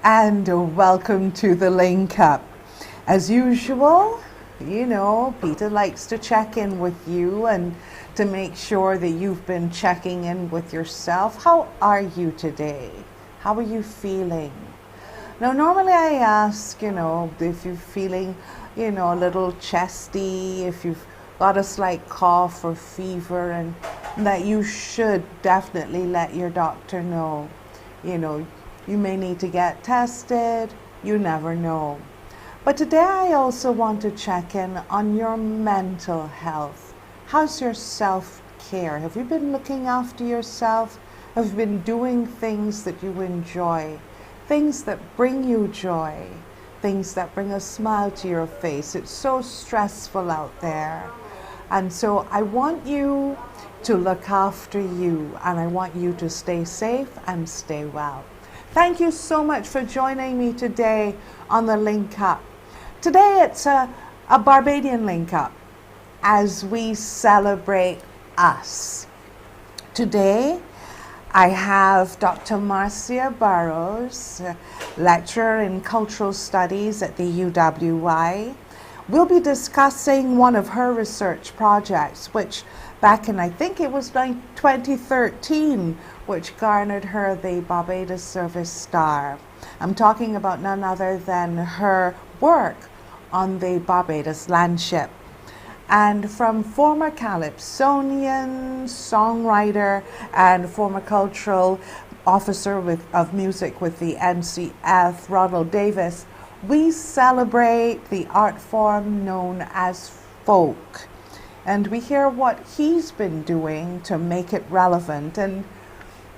And welcome to the Link Up. As usual, Peta likes to check in with you and to make sure that you've been checking in with yourself. How are you today? How are you feeling? Now, normally I ask, if you're feeling, a little chesty, if you've got a slight cough or fever, and that you should definitely let your doctor know. You may need to get tested, you never know. But today I also want to check in on your mental health. How's your self-care? Have you been looking after yourself? Have you been doing things that you enjoy? Things that bring you joy? Things that bring a smile to your face? It's so stressful out there. And so I want you to look after you, and I want you to stay safe and stay well. Thank you so much for joining me today on the Link Up. Today it's a Barbadian Link Up as we celebrate us. Today I have Dr. Marcia Burrowes, lecturer in cultural studies at the UWI. We'll be discussing one of her research projects, which back in, I think it was 2013, which garnered her the Barbados Service Star. I'm talking about none other than her work on the Barbados landship. And from former calypsonian, songwriter, and former cultural officer of music with the NCF Ronald Davis, we celebrate the art form known as folk. And we hear what he's been doing to make it relevant. And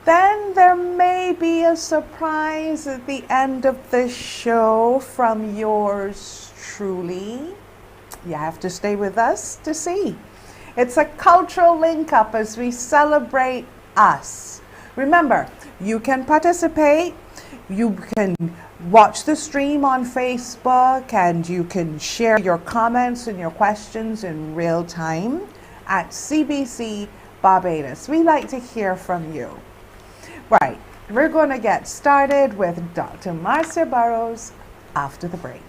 then there may be a surprise at the end of the show from yours truly. You have to stay with us to see. It's a cultural link up as we celebrate us. Remember, you can participate. You can watch the stream on Facebook, and you can share your comments and your questions in real time at CBC Barbados. We like to hear from you. Right, we're going to get started with Dr. Marcia Burrowes after the break.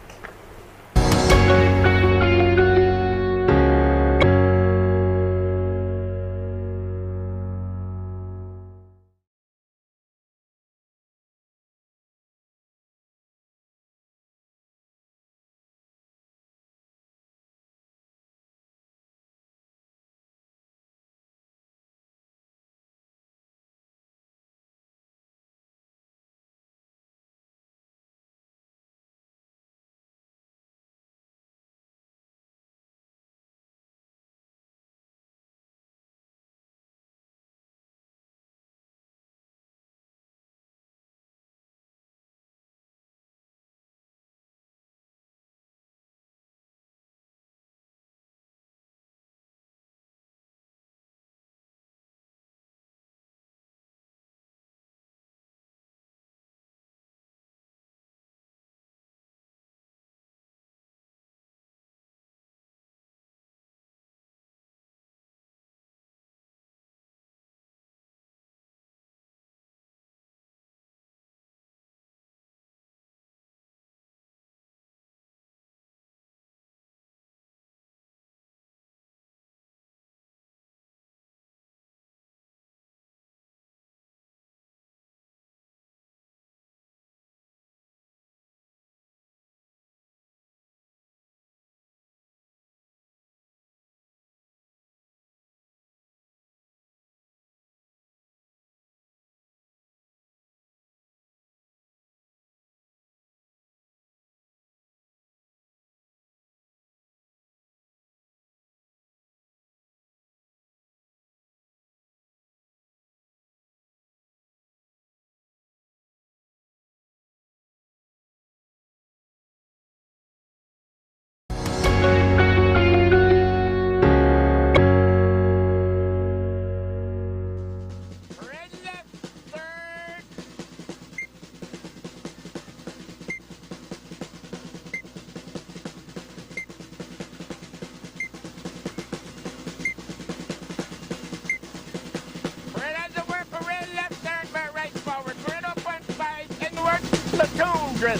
drill.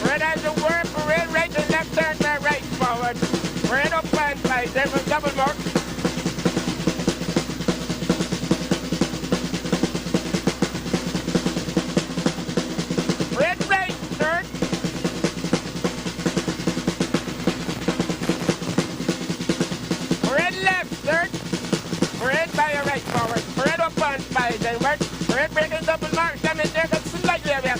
Right as the word, parade right and left, turn that right forward. Parade up and slide, then we'll double mark. Parade right, third. Parade left, third. Parade by your right forward. Parade up and slide, then work. Parade breaking double mark, them in there, got slightly area.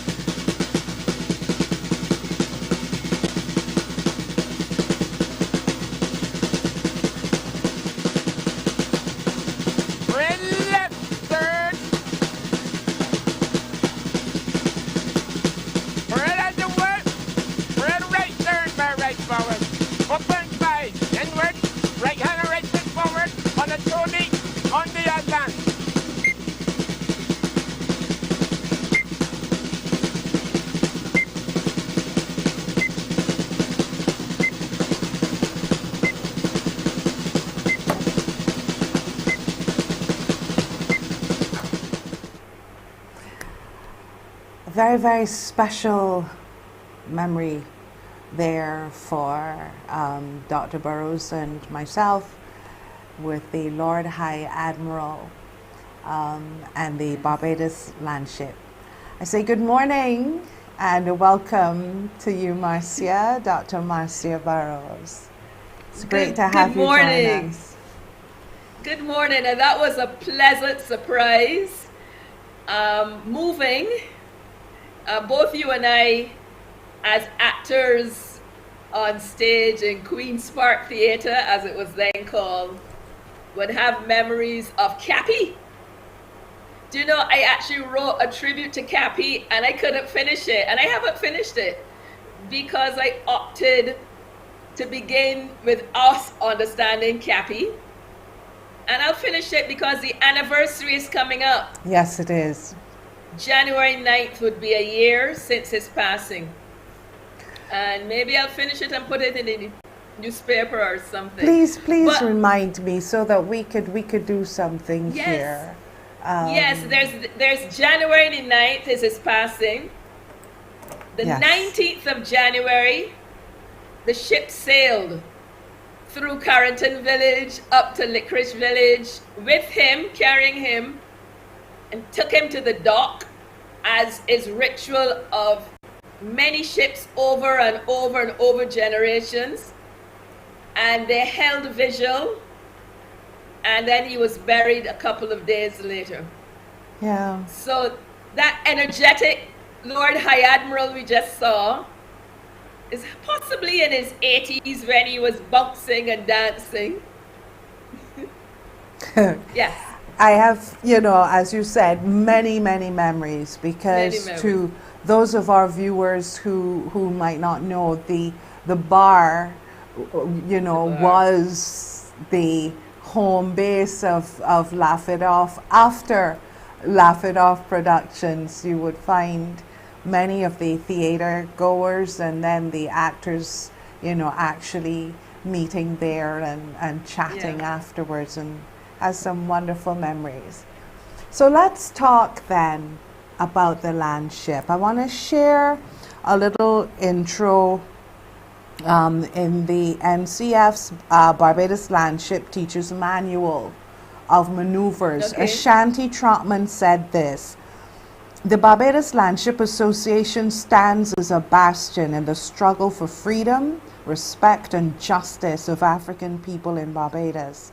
Very, very special memory there for Dr. Burrowes and myself with the Lord High Admiral and the Barbados Landship. I say good morning and welcome to you, Marcia, Dr. Marcia Burrowes. It's great to have you join us. Good morning, and that was a pleasant surprise. Moving. Both you and I, as actors on stage in Queen's Park Theatre, as it was then called, would have memories of Cappy. Do you know, I actually wrote a tribute to Cappy and I couldn't finish it, and I haven't finished it because I opted to begin with us understanding Cappy. And I'll finish it because the anniversary is coming up. Yes, it is. January 9th would be a year since his passing. And maybe I'll finish it and put it in the newspaper or something. Please remind me so that we could do something here. Yes, there's January the 9th is his passing. The 19th of January, the ship sailed through Carrington Village up to Licorice Village with him, carrying him, and took him to the dock, as is ritual of many ships over and over and over generations. And they held vigil, and then he was buried a couple of days later. Yeah. So that energetic Lord High Admiral we just saw is possibly in his 80s when he was bouncing and dancing. Yes. I have, as you said, many, many memories because to those of our viewers who might not know, the bar, was the home base of Laugh It Off. After Laugh It Off productions, you would find many of the theater goers and then the actors, actually meeting there and chatting afterwards, and has some wonderful memories. So let's talk then about the Landship. I want to share a little intro in the NCF's Barbados Landship Teacher's Manual of Maneuvers. Okay. Ashanti Trotman said this: "The Barbados Landship Association stands as a bastion in the struggle for freedom, respect and justice of African people in Barbados.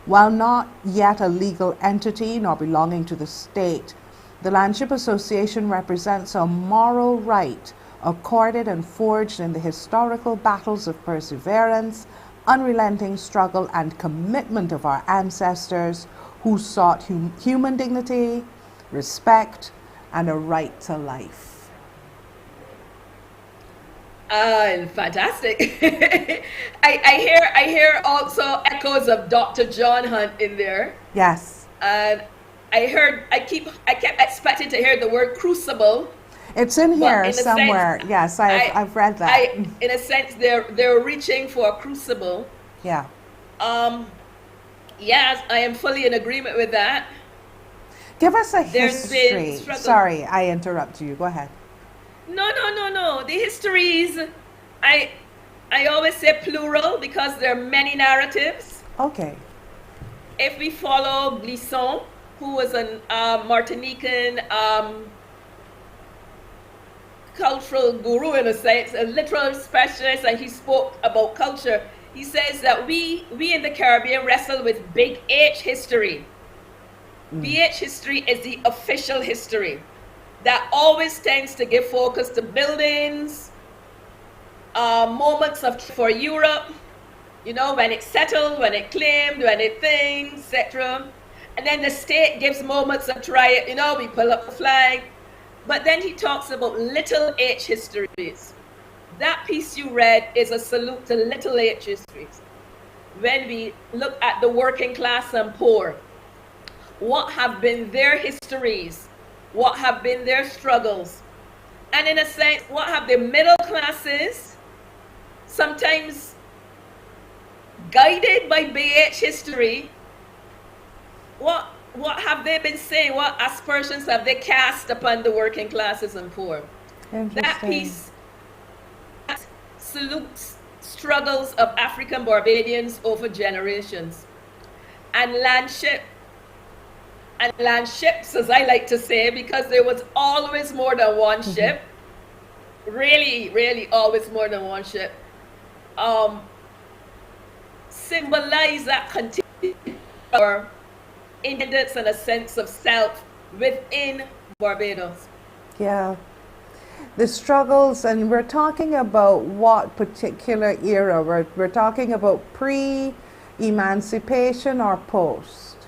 While not yet a legal entity nor belonging to the state, the Landship Association represents a moral right accorded and forged in the historical battles of perseverance, unrelenting struggle and commitment of our ancestors who sought human dignity, respect, and a right to life." Fantastic. I hear also echoes of Dr. John Hunt in there. Yes. And I kept expecting to hear the word crucible. It's in here in a somewhere. sense, Yes, I've read that. in a sense, they're reaching for a crucible. Yeah. Yes, I am fully in agreement with that. Give us a There's history. been struggle. Sorry, I interrupted you. Go ahead. No. The histories, I always say plural because there are many narratives. Okay. If we follow Glisson, who was a Martinican cultural guru in a sense, a literal specialist, and he spoke about culture. He says that we in the Caribbean wrestle with big H history. BH history is the official history that always tends to give focus to buildings, moments for Europe, you know, when it settled, when it claimed, when it things, etc. And then the state gives moments of try it, you know, we pull up the flag. But then he talks about little H histories. That piece you read is a salute to little H histories. When we look at the working class and poor, what have been their histories? What have been their struggles? And in a sense, what have the middle classes, sometimes guided by BH history, what have they been saying? What aspersions have they cast upon the working classes and poor? That piece salutes struggles of African Barbadians over generations. And landships, as I like to say, because there was always more than one ship, really always more than one ship, symbolize that continued independence and a sense of self within Barbados. Yeah. The struggles, and we're talking about what particular era? We're talking about pre-emancipation or post?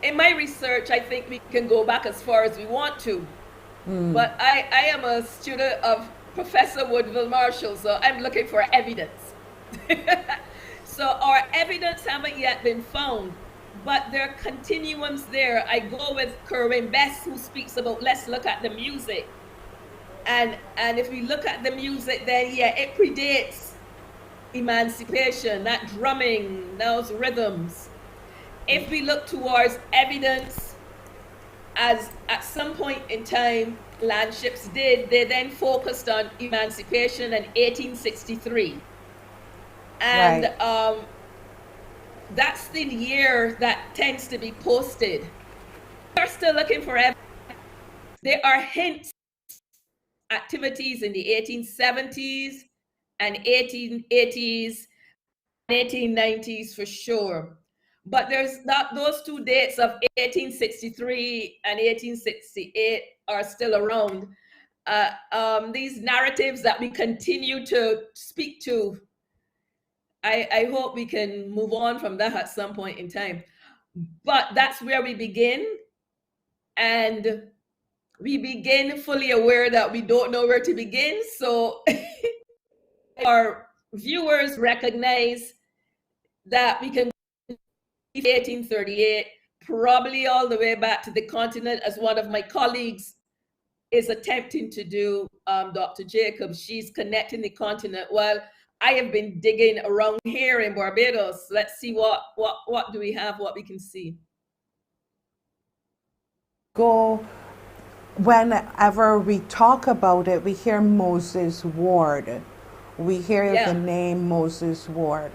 In my research, I think we can go back as far as we want to. But I am a student of Professor Woodville Marshall, so I'm looking for evidence. So our evidence haven't yet been found, but there are continuums there. I go with Kerwin Best, who speaks about, let's look at the music. And if we look at the music, then yeah, it predates emancipation, that drumming, those rhythms. If we look towards evidence, as at some point in time, landships did, they then focused on emancipation in 1863. And right. That's the year that tends to be posted. We're still looking for evidence. There are hints, activities in the 1870s and 1880s, and 1890s for sure. But there's not, those two dates of 1863 and 1868 are still around. These narratives that we continue to speak to, I hope we can move on from that at some point in time. But that's where we begin. And we begin fully aware that we don't know where to begin. So our viewers recognize that we can 1838, probably all the way back to the continent, as one of my colleagues is attempting to do, Dr. Jacobs. She's connecting the continent. Well, I have been digging around here in Barbados. Let's see what do we have, what we can see. Whenever we talk about it, we hear Moses Ward. We hear the name Moses Ward.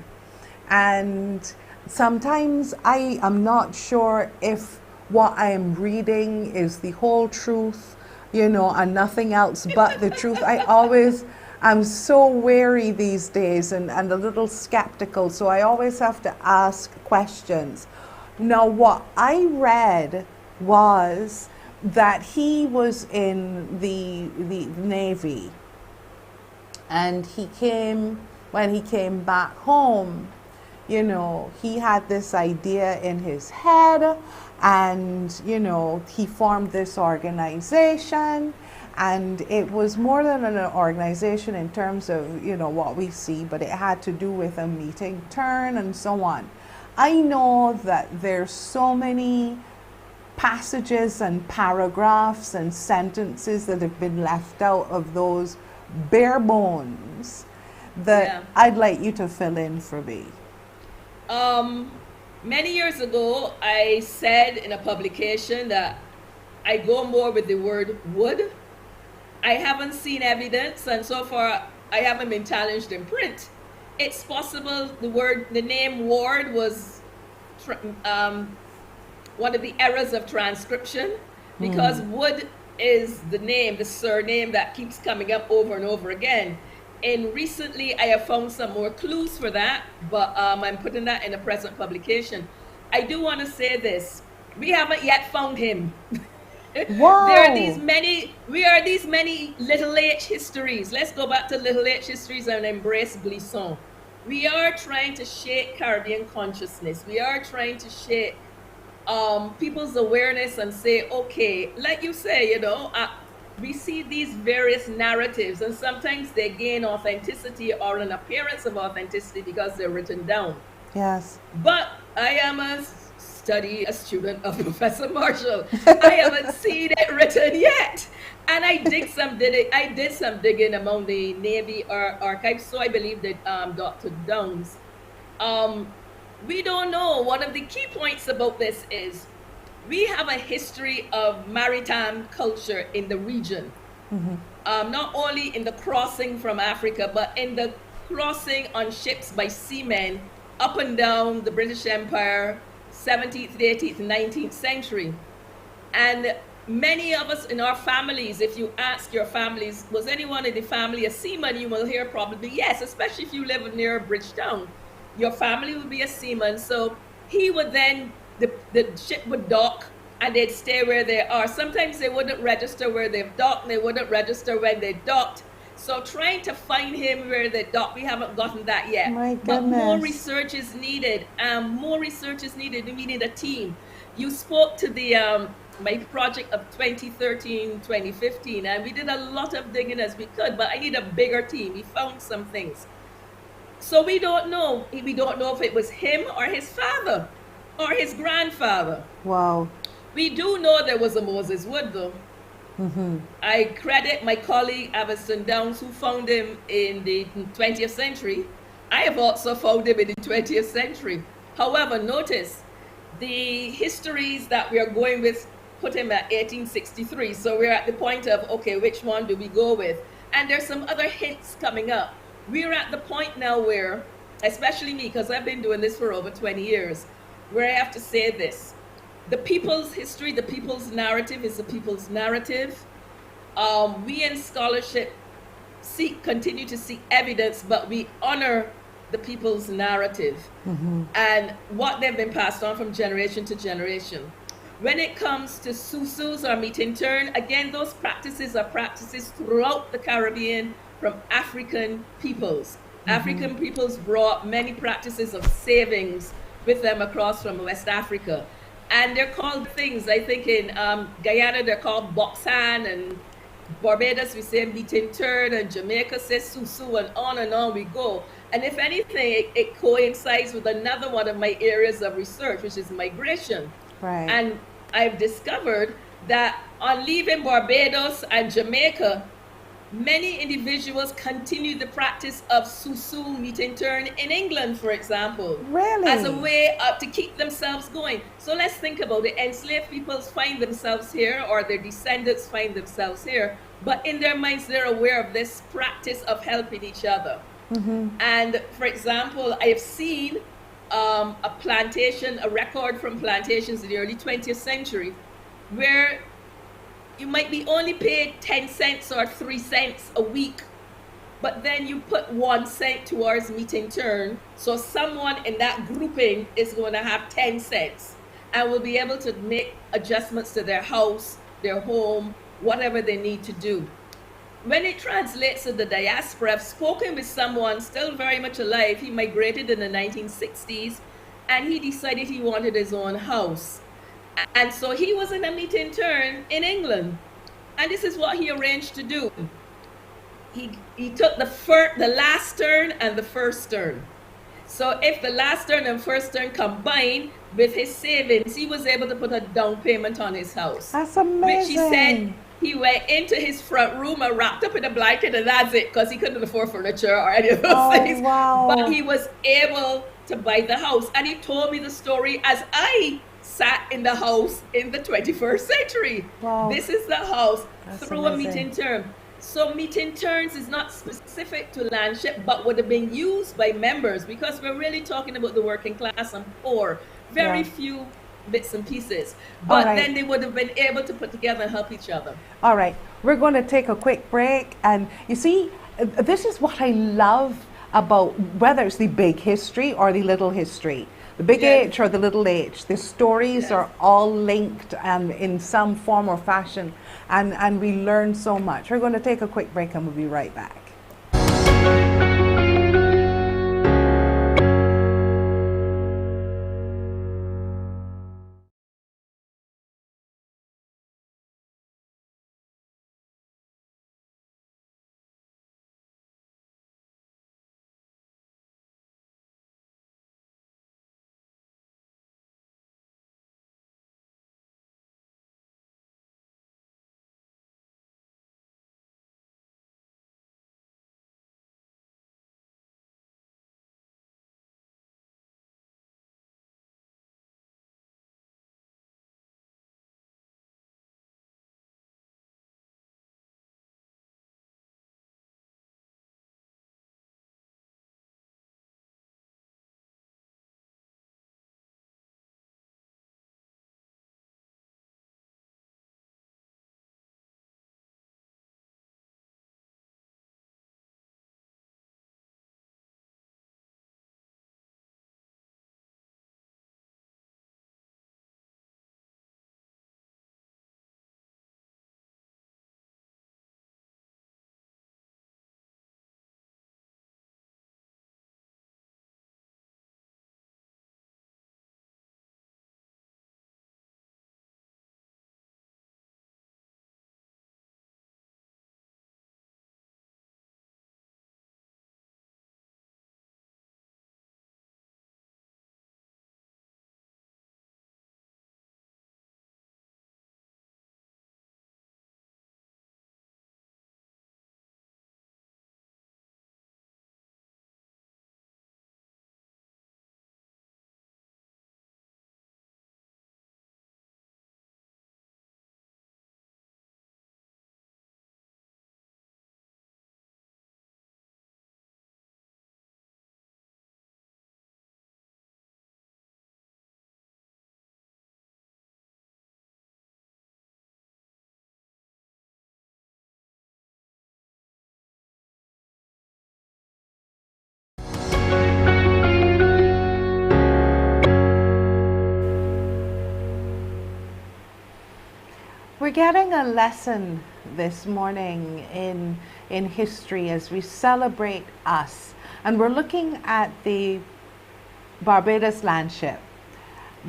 And sometimes I am not sure if what I am reading is the whole truth, you know, and nothing else but the truth. I'm so wary these days and a little skeptical, so I always have to ask questions. Now, what I read was that he was in the Navy, and when he came back home, you know, he had this idea in his head, and, you know, he formed this organization, and it was more than an organization in terms of, you know, what we see, but it had to do with a meeting turn and so on. I know that there's so many passages and paragraphs and sentences that have been left out of those bare bones that I'd like you to fill in for me. Many years ago, I said in a publication that I go more with the word would. I haven't seen evidence, and so far I haven't been challenged in print. It's possible the name Ward was one of the errors of transcription, because Wood is the surname that keeps coming up over and over again. And recently I have found some more clues for that, but I'm putting that in a present publication. I do want to say this. We haven't yet found him. Wow. We are these many Little H histories. Let's go back to Little H histories and embrace Glisson. We are trying to shake Caribbean consciousness. We are trying to shake people's awareness and say, okay, like you say, we see these various narratives, and sometimes they gain authenticity or an appearance of authenticity because they're written down. Yes. But I am a student of Professor Marshall. I haven't seen it written yet. And I did some digging among the Navy archives, so I believe that Dr. Downs. We don't know. One of the key points about this is we have a history of maritime culture in the region. Not only in the crossing from Africa, but in the crossing on ships by seamen up and down the British Empire, 17th, 18th, 19th century. And many of us in our families, if you ask your families, was anyone in the family a seaman, you will hear probably yes, especially if you live near Bridgetown. Your family would be a seaman. So he would then, the ship would dock and they'd stay where they are. Sometimes they wouldn't register where they've docked, they wouldn't register when they docked. So trying to find him where they docked, we haven't gotten that yet. My goodness. But more research is needed. More research is needed. We need a team. You spoke to the my project of 2013, 2015, and we did a lot of digging as we could, but I need a bigger team. We found some things. So we don't know. We don't know if it was him or his father or his grandfather. Wow. We do know there was a Moses Wood, though. I credit my colleague Aveston Downs, who found him in the 20th century. I have also found him in the 20th century. However, notice the histories that we are going with put him at 1863. So we're at the point of, okay, which one do we go with? And there's some other hints coming up. We're at the point now where, especially me, because I've been doing this for over 20 years, where I have to say this. The people's history, the people's narrative is the people's narrative. We in scholarship continue to seek evidence, but we honor the people's narrative and what they've been passed on from generation to generation. When it comes to susus or meet in turn, again, those practices are practices throughout the Caribbean from African peoples. African peoples brought many practices of savings with them across from West Africa. And they're called things, I think in Guyana, they're called boxan, and Barbados, we say meet in turn, and Jamaica says susu, and on we go. And if anything, it coincides with another one of my areas of research, which is migration. Right. And I've discovered that on leaving Barbados and Jamaica, many individuals continue the practice of susu, meet in turn, in England, for example. Really? As a way to keep themselves going. So let's think about it. Enslaved peoples find themselves here, or their descendants find themselves here, but in their minds, they're aware of this practice of helping each other. And for example, I have seen a record from plantations in the early 20th century, where you might be only paid 10 cents or 3 cents a week, but then you put 1 cent towards meet in turn. So someone in that grouping is going to have 10 cents and will be able to make adjustments to their house, their home, whatever they need to do. When it translates to the diaspora, I've spoken with someone still very much alive. He migrated in the 1960s and he decided he wanted his own house. And so he was in a meet in turn in England. And this is what he arranged to do. He took the last turn and the first turn. So if the last turn and first turn combined with his savings, he was able to put a down payment on his house. That's amazing. Which he said he went into his front room and wrapped up in a blanket, and that's it, because he couldn't afford furniture or any of those things. Wow. But he was able to buy the house. And he told me the story as I sat in the house in the 21st century. Wow. This is the house. That's through amazing. a meeting term. So meeting terms is not specific to landship, but would have been used by members, because we're really talking about the working class and poor. Very few bits and pieces. But then they would have been able to put together and help each other. All right, we're going to take a quick break. And you see, this is what I love about whether it's the big history or the little history. The big H or the little h. The stories are all linked in some form or fashion. And we learn so much. We're going to take a quick break and we'll be right back. We're getting a lesson this morning in history as we celebrate us. And we're looking at the Barbados landship.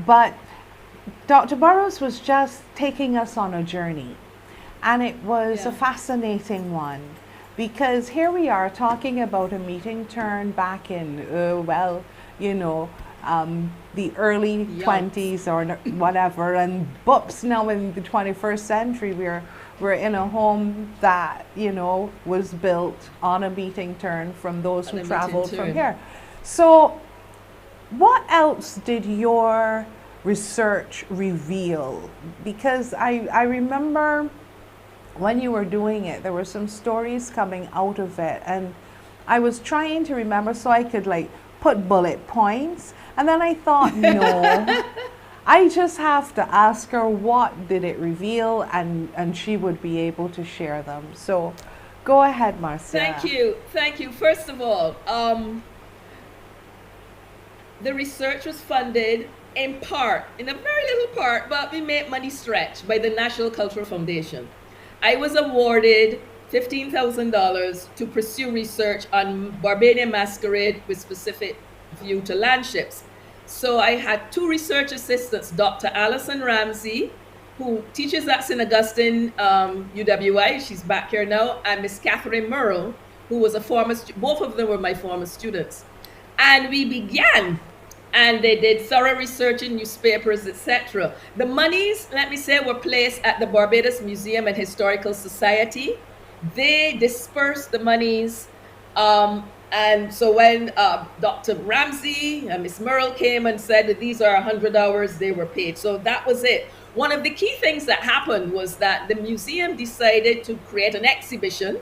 But Dr. Burrowes was just taking us on a journey. And it was a fascinating one, because here we are talking about a meeting turn back in, the early 20s or whatever, and boops, now in the 21st century we're in a home that was built on a meeting turn from those who traveled from here. So what else did your research reveal? Because I remember when you were doing it, there were some stories coming out of it, and I was trying to remember so I could put bullet points. And then I thought, no, I just have to ask her what did it reveal, and she would be able to share them. So go ahead, Marcia. Thank you. First of all, the research was funded in part, in a very little part, but we made money stretch, by the National Cultural Foundation. I was awarded $15,000 to pursue research on Barbadian masquerade with specific view to landships. So I had two research assistants, Dr. Alison Ramsey, who teaches at St. Augustine UWI, she's back here now, and Miss Catherine Merle, who was both of them were my former students. And we began, and they did thorough research in newspapers, etc. The monies, let me say, were placed at the Barbados Museum and Historical Society. They dispersed the monies, and so when Dr. Ramsey and Miss Merle came and said that these are 100 hours, they were paid. So that was it. One of the key things that happened was that the museum decided to create an exhibition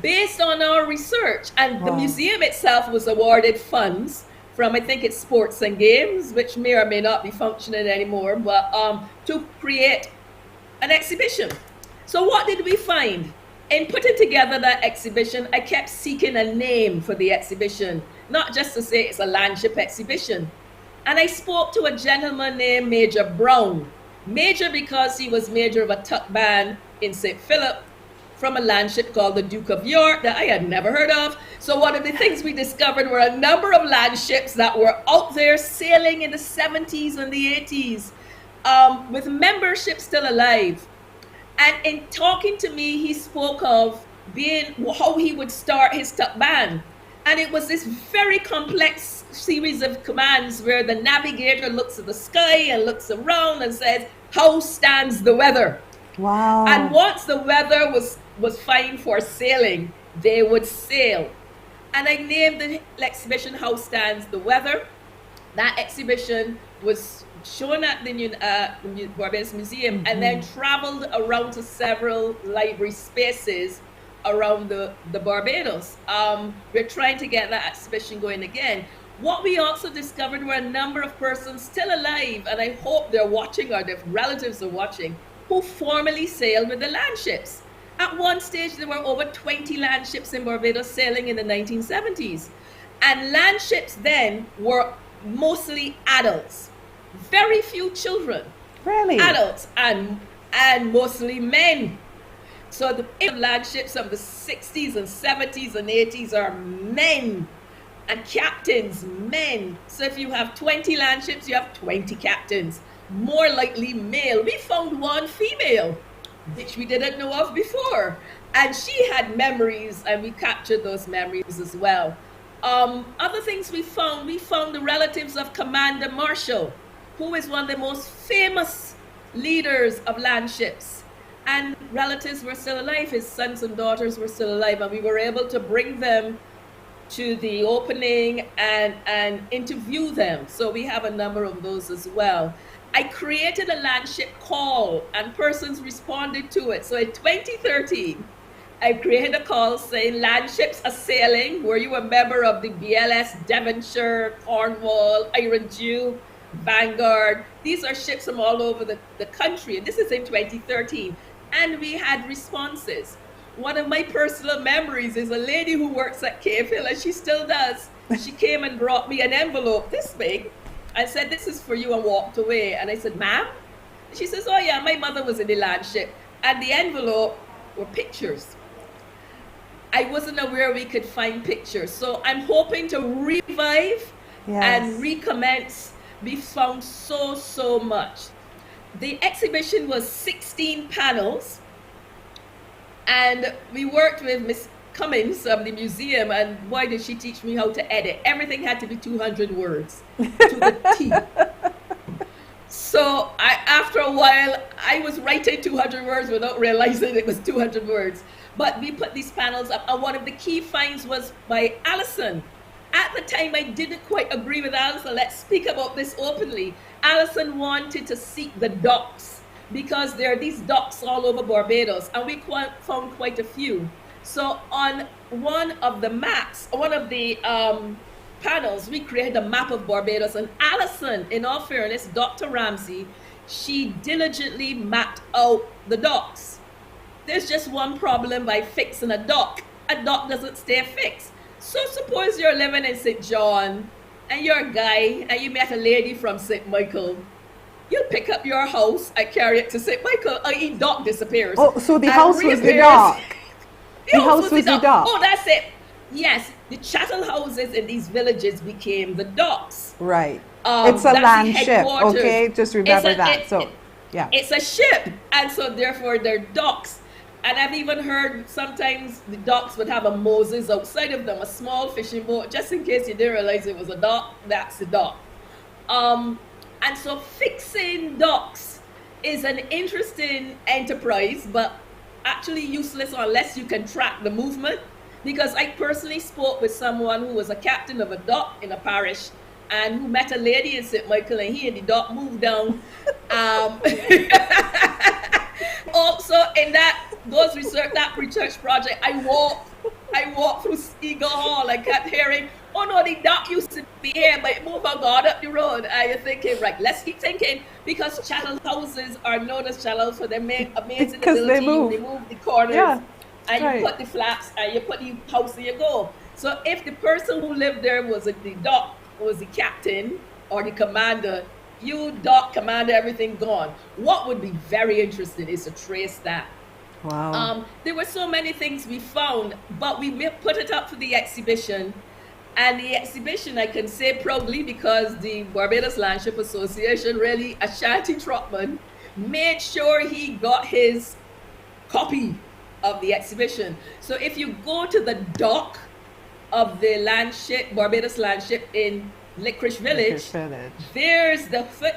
based on our research, and the museum itself was awarded funds from, I think it's Sports and Games, which may or may not be functioning anymore, but to create an exhibition. So what did we find? In putting together that exhibition, I kept seeking a name for the exhibition, not just to say it's a landship exhibition. And I spoke to a gentleman named Major Brown. Major because he was major of a tuck band in St. Philip from a landship called the Duke of York that I had never heard of. So one of the things we discovered were a number of landships that were out there sailing in the 70s and the 80s with membership still alive. And in talking to me, he spoke of how he would start his tuck band. And it was this very complex series of commands where the navigator looks at the sky and looks around and says, how stands the weather? Wow. And once the weather was fine for sailing, they would sail. And I named the exhibition How Stands the Weather. That exhibition was shown at the Barbados Museum and then traveled around to several library spaces around the Barbados. We're trying to get that exhibition going again. What we also discovered were a number of persons still alive, and I hope they're watching or their relatives are watching, who formerly sailed with the landships. At one stage, there were over 20 landships in Barbados sailing in the 1970s. And landships then were mostly adults, very few children. Really? Adults and mostly men. So the landships of the 60s and 70s and 80s are men, and captains, men. So if you have 20 landships, you have 20 captains, more likely male. We found one female, which we didn't know of before. And she had memories, and we captured those memories as well. Other things we found the relatives of Commander Marshall, who is one of the most famous leaders of landships. And relatives were still alive, his sons and daughters were still alive, and we were able to bring them to the opening and interview them. So we have a number of those as well. I created a landship call and persons responded to it. So in 2013, I created a call saying landships are sailing. Were you a member of the BLS Devonshire, Cornwall, Iron Dew, Vanguard? These are ships from all over the country. And this is in 2013. And we had responses. One of my personal memories is a lady who works at Cave Hill, and she still does. She came and brought me an envelope this big and said, this is for you, and walked away. And I said, ma'am? She says, oh yeah, my mother was in the landship. And the envelope were pictures. I wasn't aware we could find pictures. So I'm hoping to revive and recommence. We found so much. The exhibition was 16 panels. And we worked with Miss Cummings of the museum, and boy, did she teach me how to edit. Everything had to be 200 words to the T. So after a while, I was writing 200 words without realizing it was 200 words. But we put these panels up, and one of the key finds was by Allison. At the time, I didn't quite agree with Allison. Let's speak about this openly. Allison wanted to seek the docks, because there are these docks all over Barbados, and we found quite a few. So on one of the maps, one of the panels, we created a map of Barbados, and Allison, in all fairness, Dr. Ramsey, she diligently mapped out the docks. There's just one problem by fixing a dock. A dock doesn't stay fixed. So suppose you're living in St. John, and you're a guy, and you met a lady from St. Michael. You'll pick up your house and carry it to St. Michael, i.e. dock disappears. Oh, so the house was the dock. The house was the dock. Oh, that's it. Yes, the chattel houses in these villages became the docks. Right. It's a land ship, okay? Just remember that. Yeah. It's a ship, and so therefore they're docks. And I've even heard sometimes the docks would have a Moses outside of them, a small fishing boat, just in case you didn't realize it was a dock. That's the dock. And so fixing docks is an interesting enterprise, but actually useless unless you can track the movement. Because I personally spoke with someone who was a captain of a dock in a parish and who met a lady in St. Michael, and he and the dock moved down. Also, in those that research project, I walked through Eagle Hall. I kept hearing, "Oh no, the dock used to be here, but it moved on God up the road." And you're thinking, right, let's keep thinking, because chattel houses are known as chattel houses, so they make amazing ability. They move the corners, and you put the flaps, and you put the house, and you go. So if the person who lived there was at the dock, was the captain or the commander, you dock commander, everything gone. What would be very interesting is to trace that. Wow. There were so many things we found, but we put it up for the exhibition. And the exhibition, I can say proudly, because the Barbados Landship Association, really, Ashanti Trotman, made sure he got his copy of the exhibition. So if you go to the dock of the landship, Barbados Landship in Licorice Village, there's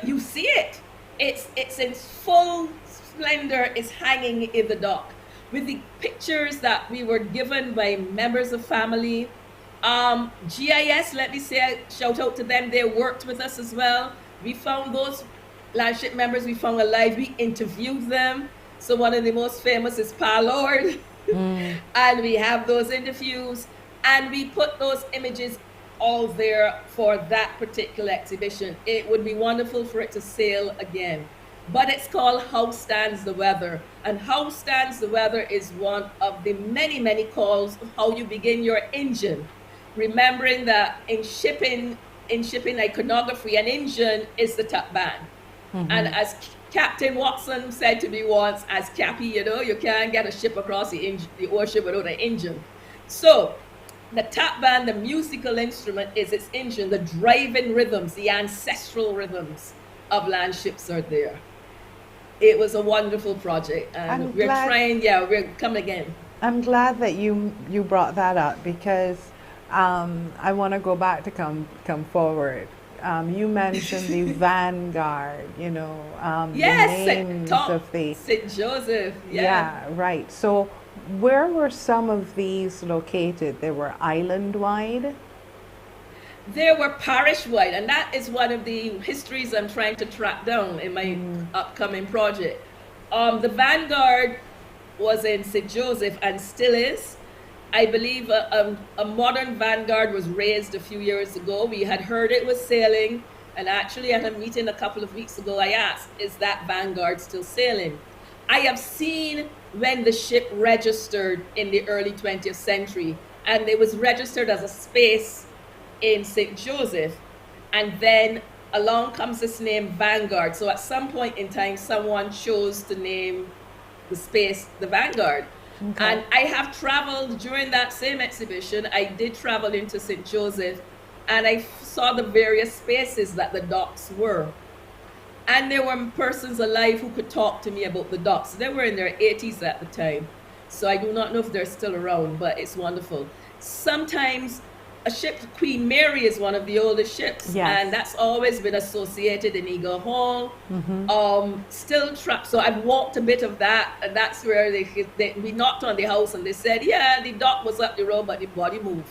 you see it. It's in full splendor. It's hanging in the dock with the pictures that we were given by members of family. GIS, let me say a shout out to them. They worked with us as well. We found those landship members we found alive. We interviewed them. So one of the most famous is Pa Lord. And we have those interviews, and we put those images all there for that particular exhibition. It would be wonderful for it to sail again. But it's called How Stands the Weather? And How Stands the Weather is one of the many, many calls of how you begin your engine. Remembering that in shipping iconography, an engine is the top band. And as Captain Watson said to me once, as Cappy, you can't get a ship across the ocean without an engine. So the top band, the musical instrument, is its engine. The driving rhythms, the ancestral rhythms of land ships are there. It was a wonderful project, and we're coming again. I'm glad that you brought that up, because I want to go back to come forward. You mentioned the vanguard, the names of the St. Joseph. Yeah, right. So where were some of these located? They were island-wide? They were parish-wide, and that is one of the histories I'm trying to track down in my upcoming project. The vanguard was in St. Joseph and still is. I believe a modern vanguard was raised a few years ago. We had heard it was sailing, and actually at a meeting a couple of weeks ago, I asked, is that vanguard still sailing? I have seen when the ship registered in the early 20th century, and it was registered as a space in St. Joseph, and then along comes this name Vanguard. So at some point in time, someone chose to name the space the Vanguard. Okay. And I have traveled during that same exhibition. I did travel into St. Joseph, and I saw the various spaces that the docks were. And there were persons alive who could talk to me about the docks. They were in their 80s at the time. So I do not know if they're still around, but it's wonderful. Sometimes a ship, Queen Mary, is one of the oldest ships, and that's always been associated in Eagle Hall. Still trapped. So I've walked a bit of that, and that's where we knocked on the house, and they said, yeah, the dock was up the road, but the body moved.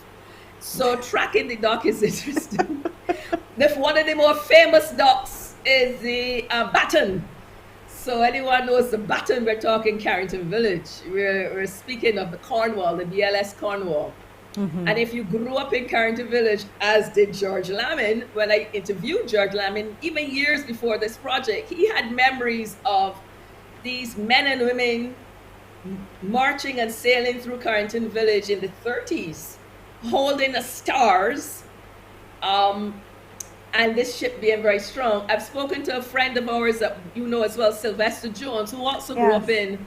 So tracking the dock is interesting. One of the more famous docks is the Baton. So anyone knows the Baton, we're talking Carrington Village. We're speaking of the Cornwall, the BLS Cornwall. And if you grew up in Carrington Village, as did George Lamin, when I interviewed George Lamin, even years before this project, he had memories of these men and women marching and sailing through Carrington Village in the 30s, holding the stars, and this ship being very strong. I've spoken to a friend of ours that you know as well, Sylvester Jones, who also grew up in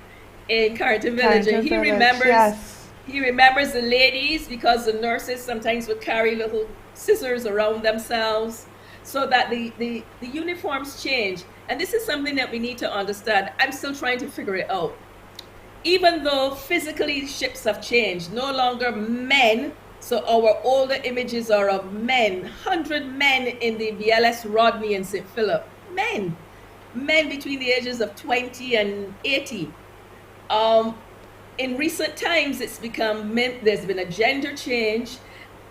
Carrington Village, and he remembers. He remembers the ladies, because the nurses sometimes would carry little scissors around themselves, so that the uniforms change. And this is something that we need to understand. I'm still trying to figure it out. even though physically ships have changed, no longer men, so our older images are of men, 100 men in the BLS Rodney in St. Philip, men between the ages of 20 and 80. In recent times, it's become men, there's been a gender change,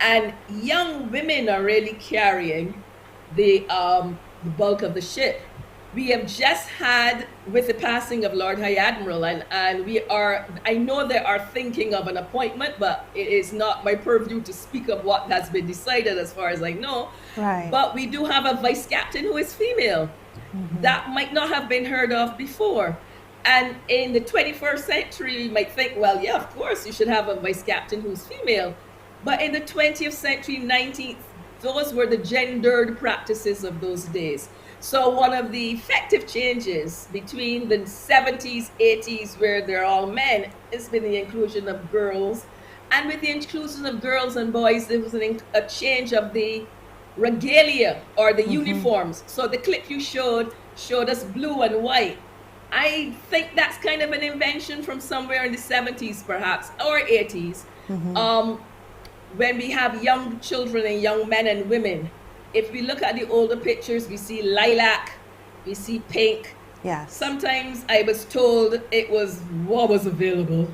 and young women are really carrying the bulk of the ship. We have just had, with the passing of Lord High Admiral, and we are, I know they are thinking of an appointment, but it is not my purview to speak of what has been decided as far as I know. Right. But we do have a vice captain who is female. That might not have been heard of before. And in the 21st century, you might think, well, yeah, of course, you should have a vice captain who's female. But in the 20th century, 19th, those were the gendered practices of those days. So one of the effective changes between the 70s, 80s, where they're all men, has been the inclusion of girls. And with the inclusion of girls and boys, there was a change of the regalia or the uniforms. So the clip you showed us blue and white. I think that's kind of an invention from somewhere in the 70s, perhaps, or 80s. When we have young children and young men and women, if we look at the older pictures, we see lilac, we see pink. Yes. Sometimes I was told it was what was available.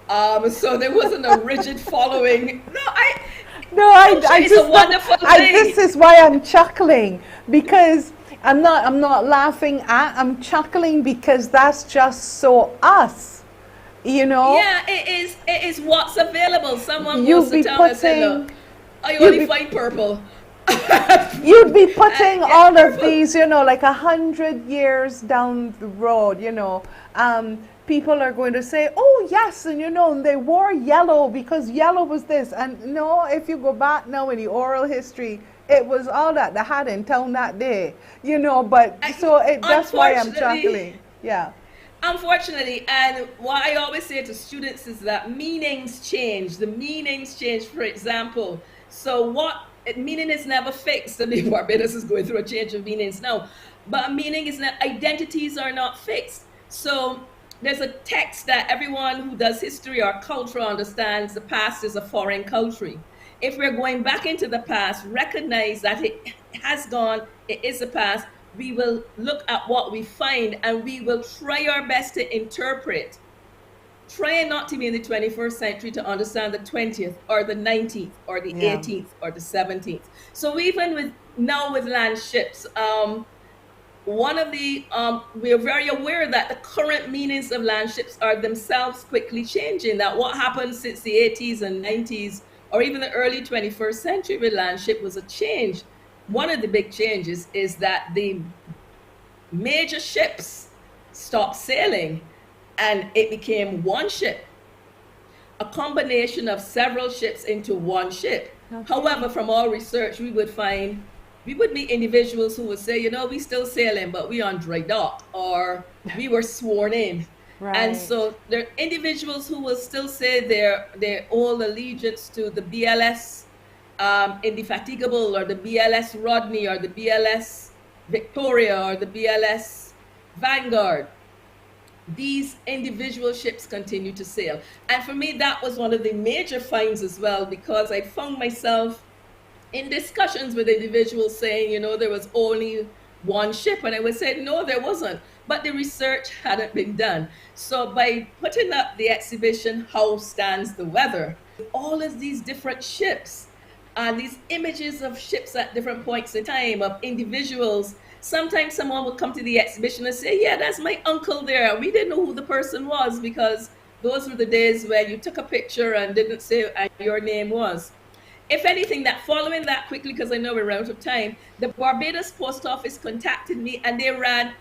So there wasn't a rigid following. It's a wonderful thing. This is why I'm chuckling, because I'm not laughing I'm chuckling because that's just so us. You know? Yeah, it is what's available. Someone wants to tell us, look, I only find purple. You'd be putting all of these, like 100 years down the road, people are going to say, oh yes, and they wore yellow because yellow was this. And no, if you go back now in the oral history, it was all that they had in town that day, but that's why I'm chuckling. Yeah. Unfortunately, and what I always say to students is that meanings change. The meanings change, for example. So meaning is never fixed. I mean, Barbados is going through a change of meanings now. But meaning is not, identities are not fixed. So there's a text that everyone who does history or culture understands the past is a foreign country. If we're going back into the past, recognize that it has gone, it is the past. We will look at what we find and we will try our best to interpret. Trying not to be in the 21st century to understand the 20th or the 19th or the 18th or the 17th. So even with land ships, one of the, we are very aware that the current meanings of land ships are themselves quickly changing, that what happened since the 80s and 90s or even the early 21st century with land ship was a change. One of the big changes is that the major ships stopped sailing and it became one ship, a combination of several ships into one ship. Okay. However, from our research, we would meet individuals who would say, we still sailing, but we on dry dock, or we were sworn in. Right. And so there are individuals who will still say their old allegiance to the BLS Indefatigable, or the BLS Rodney, or the BLS Victoria, or the BLS Vanguard. These individual ships continue to sail. And for me, that was one of the major finds as well, because I found myself in discussions with individuals saying, there was only one ship. And I would say, no, there wasn't. But the research hadn't been done. So by putting up the exhibition, How Stands the Weather, all of these different ships, and these images of ships at different points in time, of individuals. Sometimes someone would come to the exhibition and say, yeah, that's my uncle there. We didn't know who the person was, because those were the days where you took a picture and didn't say your name was. If anything, that following that quickly, because I know we're out of time, the Barbados Post Office contacted me and they ran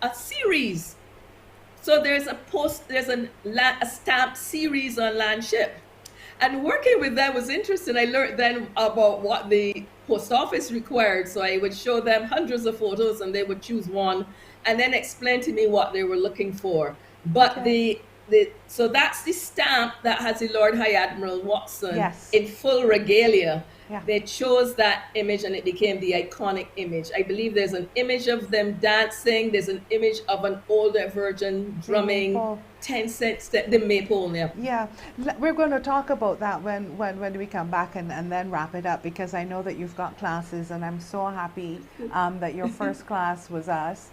a series. So there's a stamp series on land ship. And working with them was interesting. I learned then about what the post office required. So I would show them hundreds of photos and they would choose one and then explain to me what they were looking for. But okay. So that's the stamp that has the Lord High Admiral Watson in full regalia. Yeah. They chose that image and it became the iconic image. I believe there's an image of them dancing. There's an image of an older virgin drumming 10 cent step, the maypole. Yeah, we're going to talk about that when we come back and then wrap it up, because I know that you've got classes and I'm so happy that your first class was us.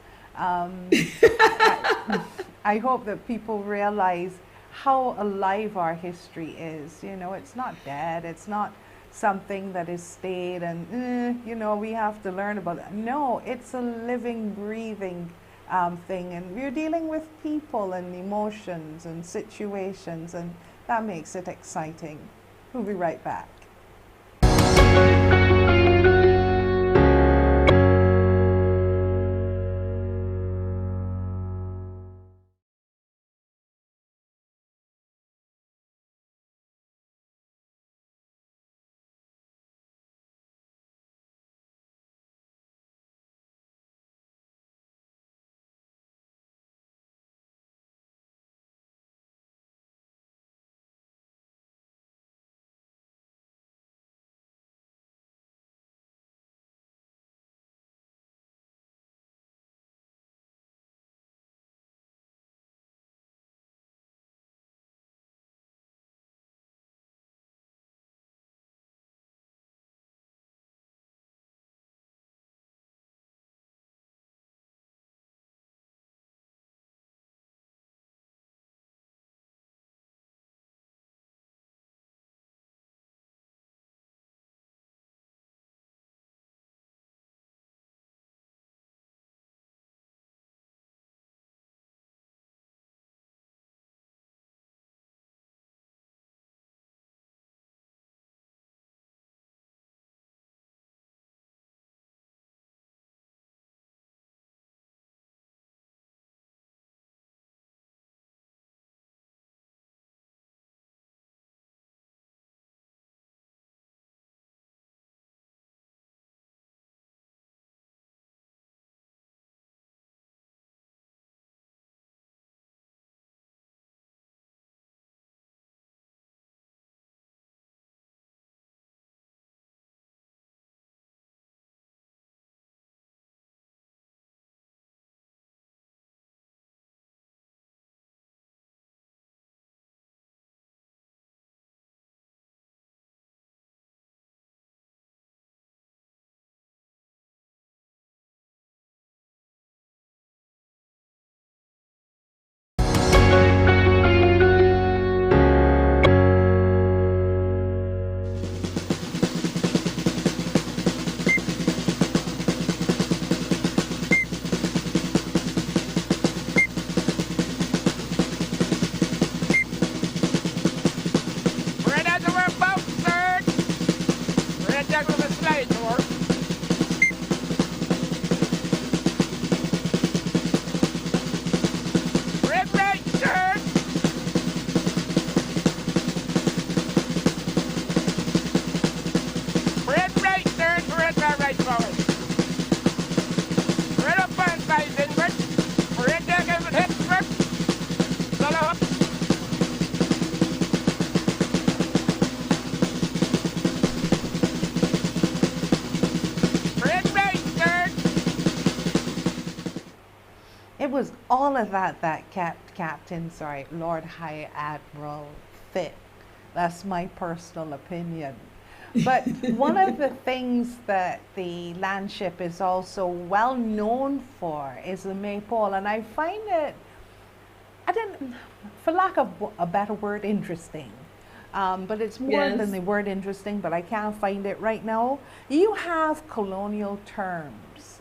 I hope that people realize how alive our history is. You know, it's not dead. It's not something that is stayed and, you know, we have to learn about it. No, it's a living, breathing thing. And we're dealing with people and emotions and situations, and that makes it exciting. We'll be right back. Was all of that Lord High Admiral fit. That's my personal opinion. But one of the things that the landship is also well known for is the maypole, and I find it, for lack of a better word, interesting. But it's more than the word interesting, but I can't find it right now. You have colonial terms,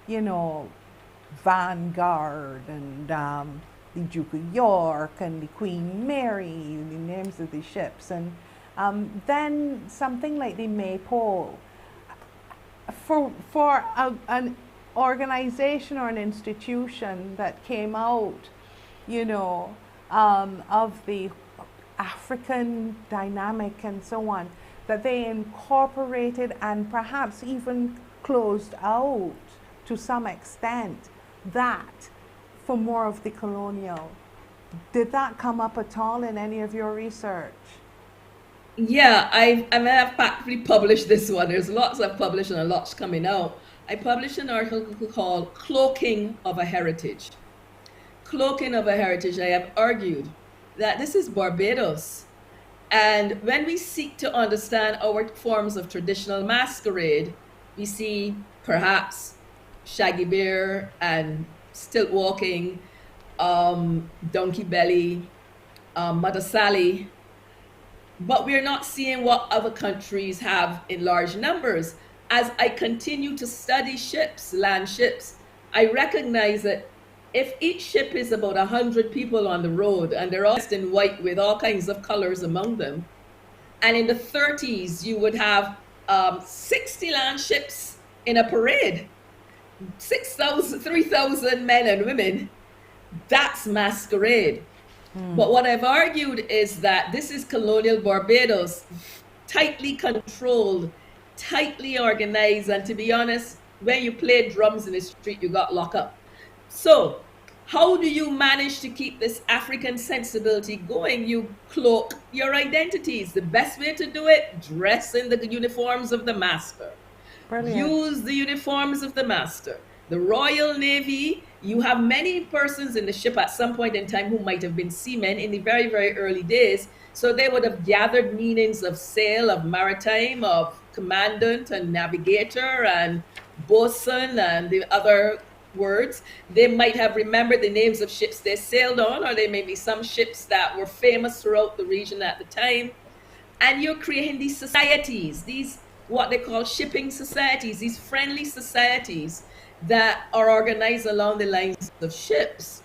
you know, Vanguard and the Duke of York and the Queen Mary, the names of the ships, and then something like the maypole. For an organization or an institution that came out, you know, of the African dynamic and so on, that they incorporated and perhaps even closed out to some extent that for more of the colonial. Did that come up at all in any of your research? Yeah, I may have practically published this one. There's lots I've published and a lot's coming out. I published an article called Cloaking of a Heritage. Cloaking of a Heritage, I have argued that this is Barbados. And when we seek to understand our forms of traditional masquerade, we see perhaps Shaggy Bear and Stilt Walking, Donkey Belly, Mother Sally, but we're not seeing what other countries have in large numbers. As I continue to study ships, land ships, I recognize that if each ship is about 100 people on the road and they're all dressed in white with all kinds of colors among them, and in the 30s you would have 60 land ships in a parade, 3,000 men and women, that's masquerade. But what I've argued is that this is colonial Barbados, tightly controlled, tightly organized, and to be honest, when you play drums in the street, you got locked up. So how do you manage to keep this African sensibility going? You cloak your identities. The best way to do it, dress in the uniforms of the master. Brilliant. Use the uniforms of the master. The Royal Navy, you have many persons in the ship at some point in time who might have been seamen in the very, very early days. So they would have gathered meanings of sail, of maritime, of commandant and navigator and boatswain and the other words. They might have remembered the names of ships they sailed on, or there may be some ships that were famous throughout the region at the time. And you're creating these societies, these what they call shipping societies, these friendly societies that are organized along the lines of ships.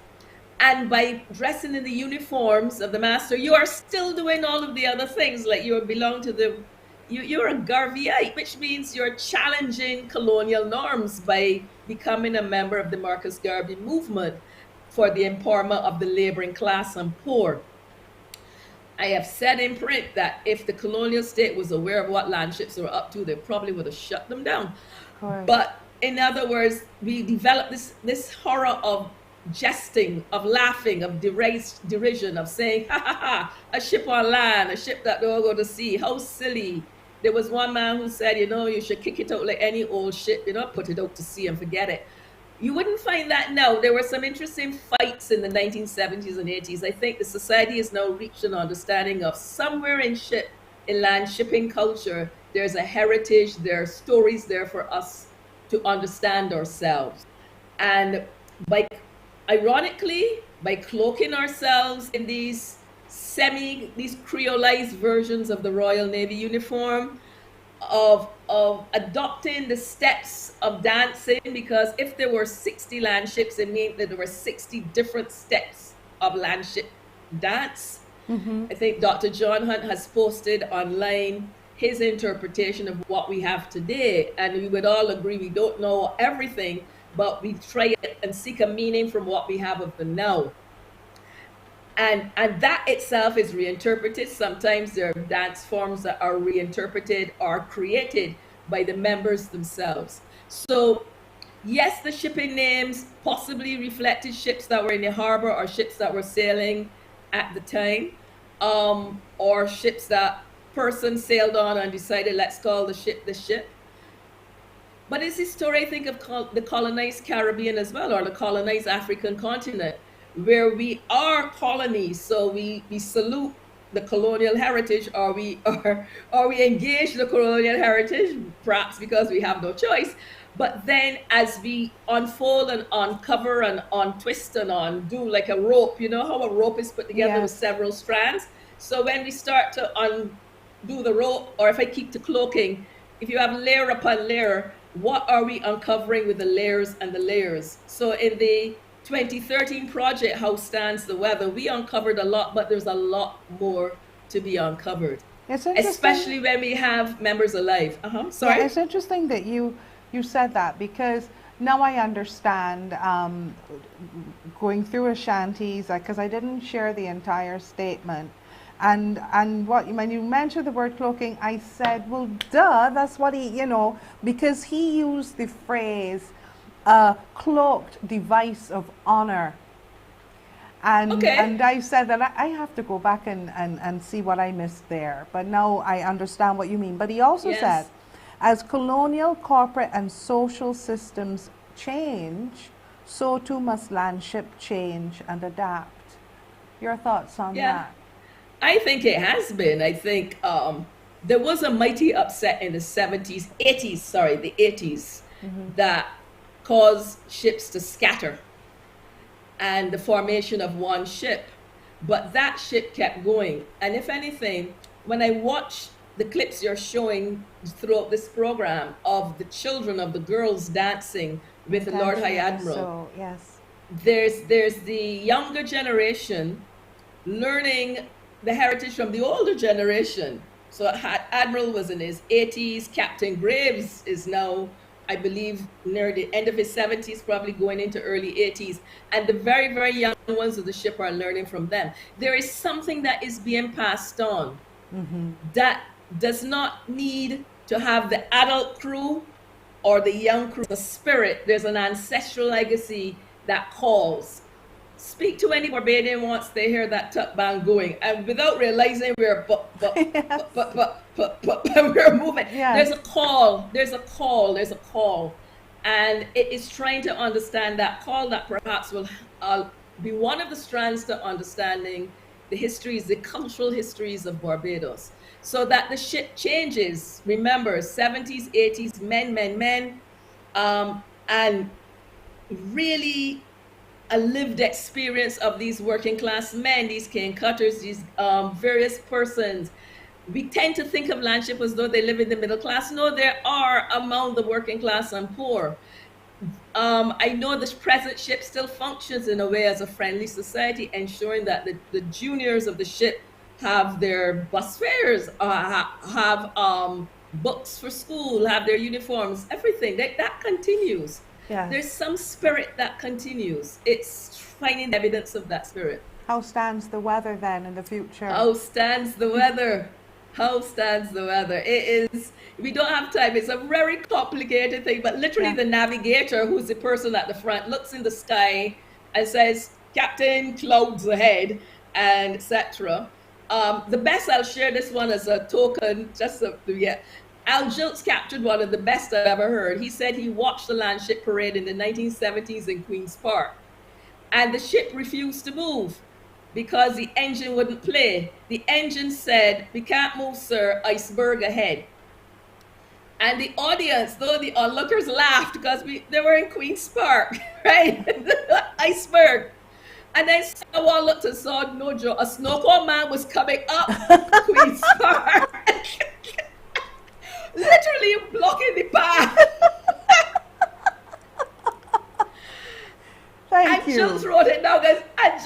And by dressing in the uniforms of the master, you are still doing all of the other things, like you belong to the, you're a Garveyite, which means you're challenging colonial norms by becoming a member of the Marcus Garvey movement for the empowerment of the laboring class and poor. I have said in print that if the colonial state was aware of what land ships were up to, they probably would have shut them down. But in other words, we developed this horror of jesting, of laughing, of derision, of saying, ha ha ha, a ship on land, a ship that don't go to sea, how silly. There was one man who said, you know, you should kick it out like any old ship, you know, put it out to sea and forget it. You wouldn't find that now. There were some interesting fights in the 1970s and 80s. I think the society has now reached an understanding of somewhere in land shipping culture, there's a heritage, there are stories there for us to understand ourselves. And ironically, by cloaking ourselves in these creolized versions of the Royal Navy uniform, of adopting the steps of dancing, because if there were 60 land ships, it meant that there were 60 different steps of land ship dance. I think Dr. John Hunt has posted online his interpretation of what we have today, and we would all agree we don't know everything, but we try and seek a meaning from what we have of the now. And that itself is reinterpreted. Sometimes there are dance forms that are reinterpreted or created by the members themselves. So yes, the shipping names possibly reflected ships that were in the harbor or ships that were sailing at the time, or ships that person sailed on and decided, let's call the ship the ship. But it's this story, I think, of the colonized Caribbean as well, or the colonized African continent, where we are colonies. So we salute the colonial heritage, or we engage the colonial heritage, perhaps because we have no choice. But then as we unfold and uncover and untwist and undo, like a rope, you know how a rope is put together with several strands? So when we start to undo the rope, or if I keep to cloaking, if you have layer upon layer, what are we uncovering with the layers and the layers? So in the 2013 project, How Stands the Weather, we uncovered a lot, but there's a lot more to be uncovered, especially when we have members alive. Sorry? Yeah, it's interesting that you said that, because now I understand going through Ashantis, because I didn't share the entire statement. And when you mentioned the word cloaking, I said, well, duh, that's what he, because he used the phrase cloaked device of honor. And I said that I have to go back and see what I missed there. But now I understand what you mean. But he also said, as colonial, corporate, and social systems change, so too must landship change and adapt. Your thoughts on that? I think it has been. I think there was a mighty upset in the 80s, that caused ships to scatter and the formation of one ship. But that ship kept going. And if anything, when I watch the clips you're showing throughout this program of the children, of the girls dancing with the Lord High Admiral, there's the younger generation learning the heritage from the older generation. So Admiral was in his 80s. Captain Graves is now, I believe, near the end of his 70s, probably going into early 80s. And the very, very young ones of the ship are learning from them. There is something that is being passed on that does not need to have the adult crew or the young crew. The spirit, there's an ancestral legacy that calls. Speak to any Barbadian once they hear that tuck band going, and without realizing we're we're moving. There's a call, and it is trying to understand that call that perhaps will be one of the strands to understanding the histories, the cultural histories of Barbados, so that the ship changes. Remember, 70s, 80s, men, and really a lived experience of these working class men, these cane cutters, these various persons. We tend to think of landship as though they live in the middle class. No, there are among the working class and poor. I know the present ship still functions in a way as a friendly society, ensuring that the juniors of the ship have their bus fares, have books for school, have their uniforms, everything. That continues. There's some spirit that continues. It's finding evidence of that spirit. How stands the weather then in the future? How stands the weather? How stands the weather? It is, we don't have time. It's a very complicated thing, but literally the navigator, who's the person at the front, looks in the sky and says, Captain, clouds ahead, and etc. The best, I'll share this one as a token, just so, Al Jilts captured one of the best I've ever heard. He said he watched the landship parade in the 1970s in Queen's Park, and the ship refused to move because the engine wouldn't play. The engine said, "We can't move, sir, iceberg ahead." And the audience, though the onlookers laughed because they were in Queen's Park, right? Iceberg. And then someone looked and saw, no joke, a snorkel man was coming up Queen's Park. Literally blocking the path. Thank you. I just wrote it down, guys. I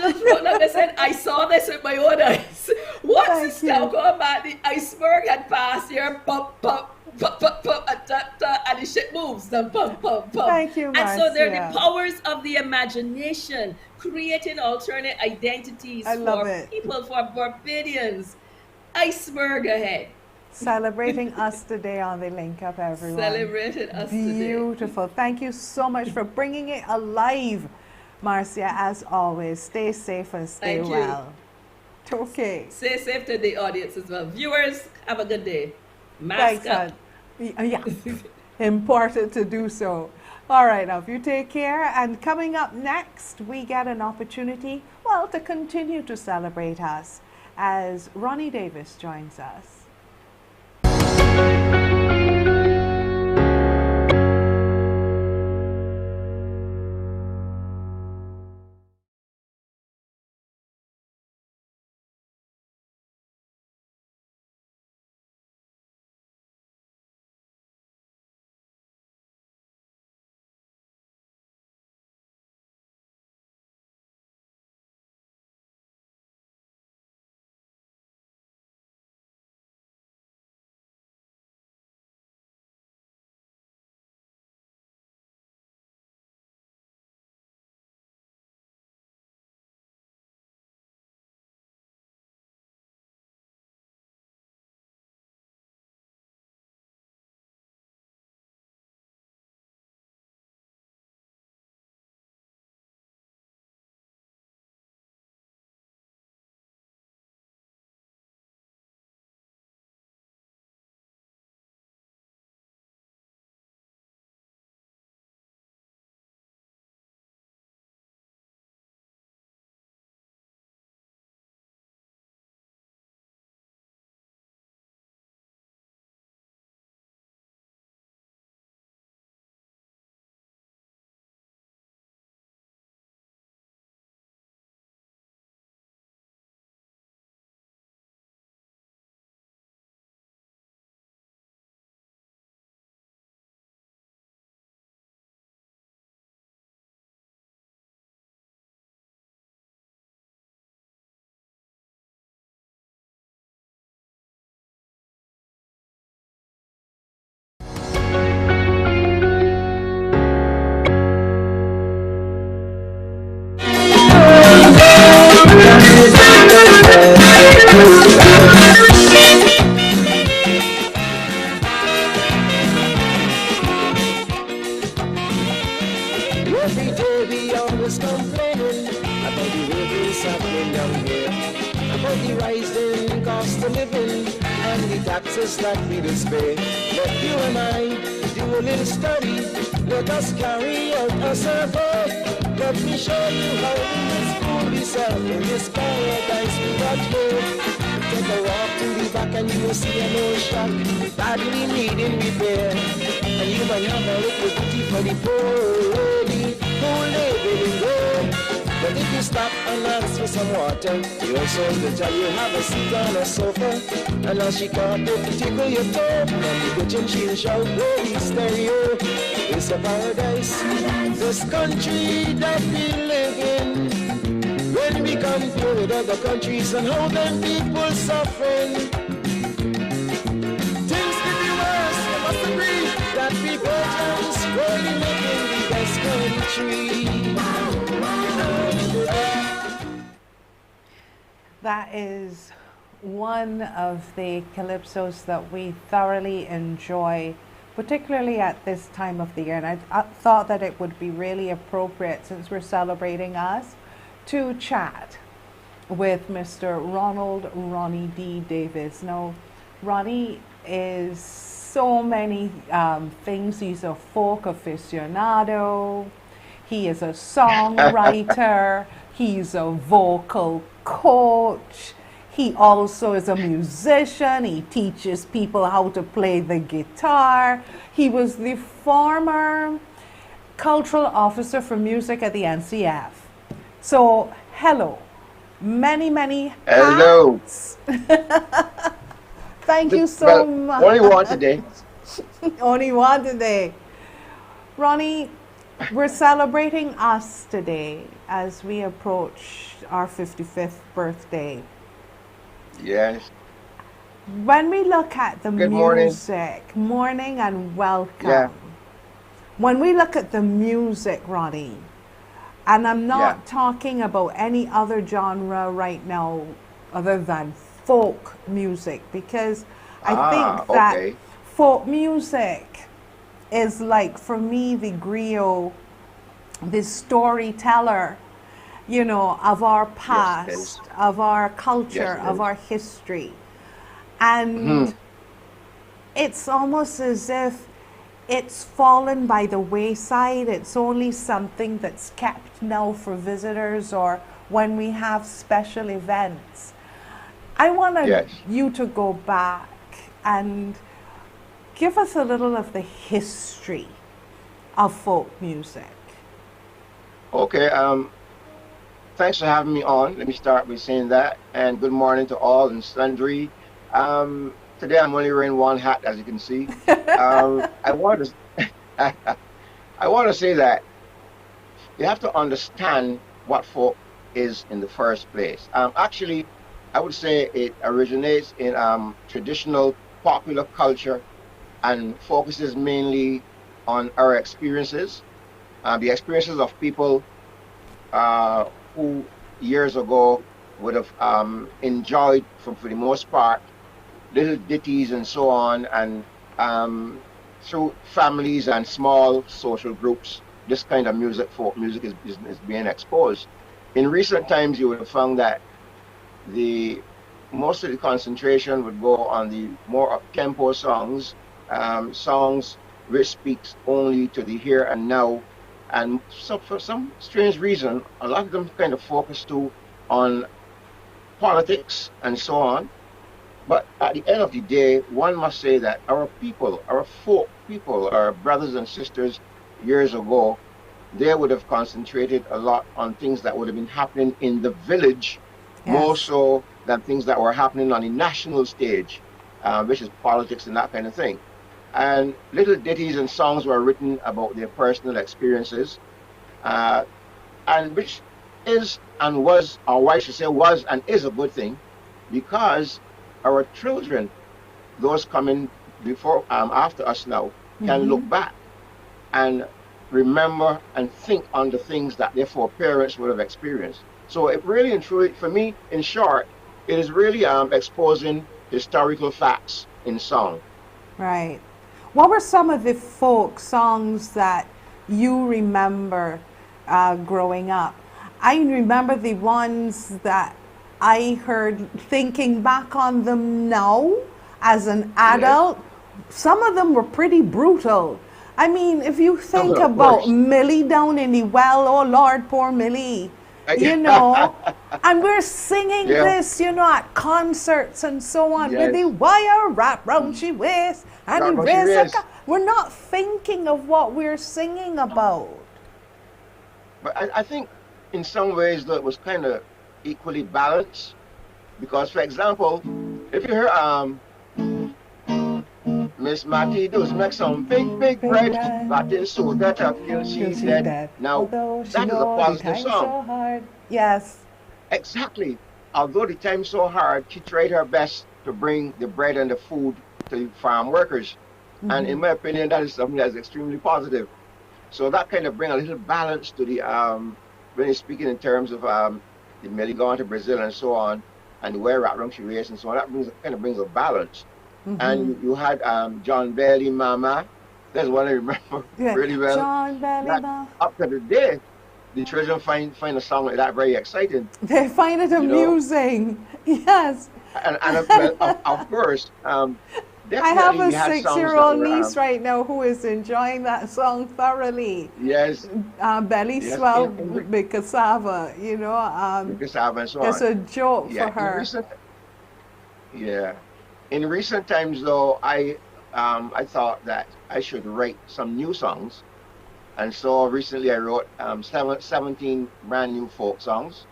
said, I saw this with my own eyes. What's this now going about? The iceberg had passed here, bump, bump, bump, bump, bump, and the ship moves. Bump, bump, bump. Thank you, Marcia. And so they're the powers of the imagination, creating alternate identities for people, for Barbadians. Iceberg ahead. Celebrating us today on the Link Up, everyone. Celebrating us today. Beautiful. Thank you so much for bringing it alive, Marcia, as always. Stay safe and stay well. Okay. Stay safe to the audience as well. Viewers, have a good day. Mask up. Yeah, important to do so. All right, now, you take care. And coming up next, we get an opportunity, well, to continue to celebrate us as Ronnie Davis joins us. baby always complaining about the way things happening down here, about the rising cost of living and the taxes that we just pay. Let you and I do a little study. Let us carry out a survey. Let me show you how we must fool ourselves in this paradise we got here. Take a walk to the back and you will see an old shop badly needing repair. And you might have a little pity for the poor lady who live in there. But if you stop and ask for some water, your soul will tell you have a seat on a sofa. And now she can't go to tickle your toe. From the kitchen she'll shout, "Hey, stereo, it's a paradise. This country that we live in. When we compare with other countries and how them people suffering. Things could be worse, you must agree, that we Belgians really making the best country." That is one of the calypsos that we thoroughly enjoy, particularly at this time of the year. And I thought that it would be really appropriate, since we're celebrating us, to chat with Mr. Ronnie D. Davis. Now, Ronnie is so many things. He's a folk aficionado. He is a songwriter. He's a vocal coach. He also is a musician. He teaches people how to play the guitar. He was the former cultural officer for music at the NCF. So, hello. Many hello. Hats. Thank you so much. Only one today. Only one today. Ronnie, we're celebrating us today as we approach our 55th birthday. Yes. When we look at the Good music, morning and welcome. Yeah. When we look at the music, Ronnie, and I'm not talking about any other genre right now other than folk music, because I think that folk music is like, for me, the griot, the storyteller, you know, of our past, of our culture, of our history. And it's almost as if it's fallen by the wayside. It's only something that's kept now for visitors or when we have special events. I want you to go back and give us a little of the history of folk music. Okay, thanks for having me on. Let me start by saying that, and good morning to all and sundry. Today I'm only wearing one hat, as you can see. I want to say that you have to understand what folk is in the first place. Actually, I would say it originates in traditional popular culture and focuses mainly on our experiences, the experiences of people who years ago would have enjoyed, for the most part, little ditties and so on, and through families and small social groups, this kind of music, folk music, is being exposed. In recent times, you would have found that most of the concentration would go on the more up-tempo songs, songs which speaks only to the here and now, and so for some strange reason, a lot of them kind of focus too on politics and so on. But at the end of the day, one must say that our people, our folk people, our brothers and sisters years ago, they would have concentrated a lot on things that would have been happening in the village, more so than things that were happening on the national stage, which is politics and that kind of thing. And little ditties and songs were written about their personal experiences, and which is and was, or I should say was and is a good thing, because our children, those coming before, after us now, can look back and remember and think on the things that their foreparents would have experienced. So it really and truly, for me, in short, it is really exposing historical facts in song. Right. What were some of the folk songs that you remember growing up. I remember the ones that I heard, thinking back on them now as an adult, some of them were pretty brutal. I mean, if you think about Millie down in the well, oh Lord, poor Millie, you know, and we're singing this, you know, at concerts and so on, with the wire wrapped round she waist, and we're not thinking of what we're singing about. But I think in some ways, though, it was kind of equally balanced, because, for example, if you hear Miss Mattie does make some big bread, but it's so that I feel she's dead. Now, that is a positive song. So hard. Yes. Exactly. Although the time's so hard, she tried her best to bring the bread and the food to the farm workers. And in my opinion, that is something that's extremely positive. So that kind of brings a little balance to the, when you're speaking in terms of the Millie going to Brazil and so on, and the way Ratram she raised and so on, that kind of brings a balance. And you had John Bailey Mama. That's one I remember really well. John Bailey Mama. Up to the day, the children find a song like that very exciting. They find it amusing. Yes. And of course, I have a 6-year-old niece right now who is enjoying that song thoroughly. Yes. Belly swell with cassava, you know. Cassava and so on. It's a joke for her. In recent times, though, I thought that I should write some new songs. And so recently I wrote 17 brand new folk songs.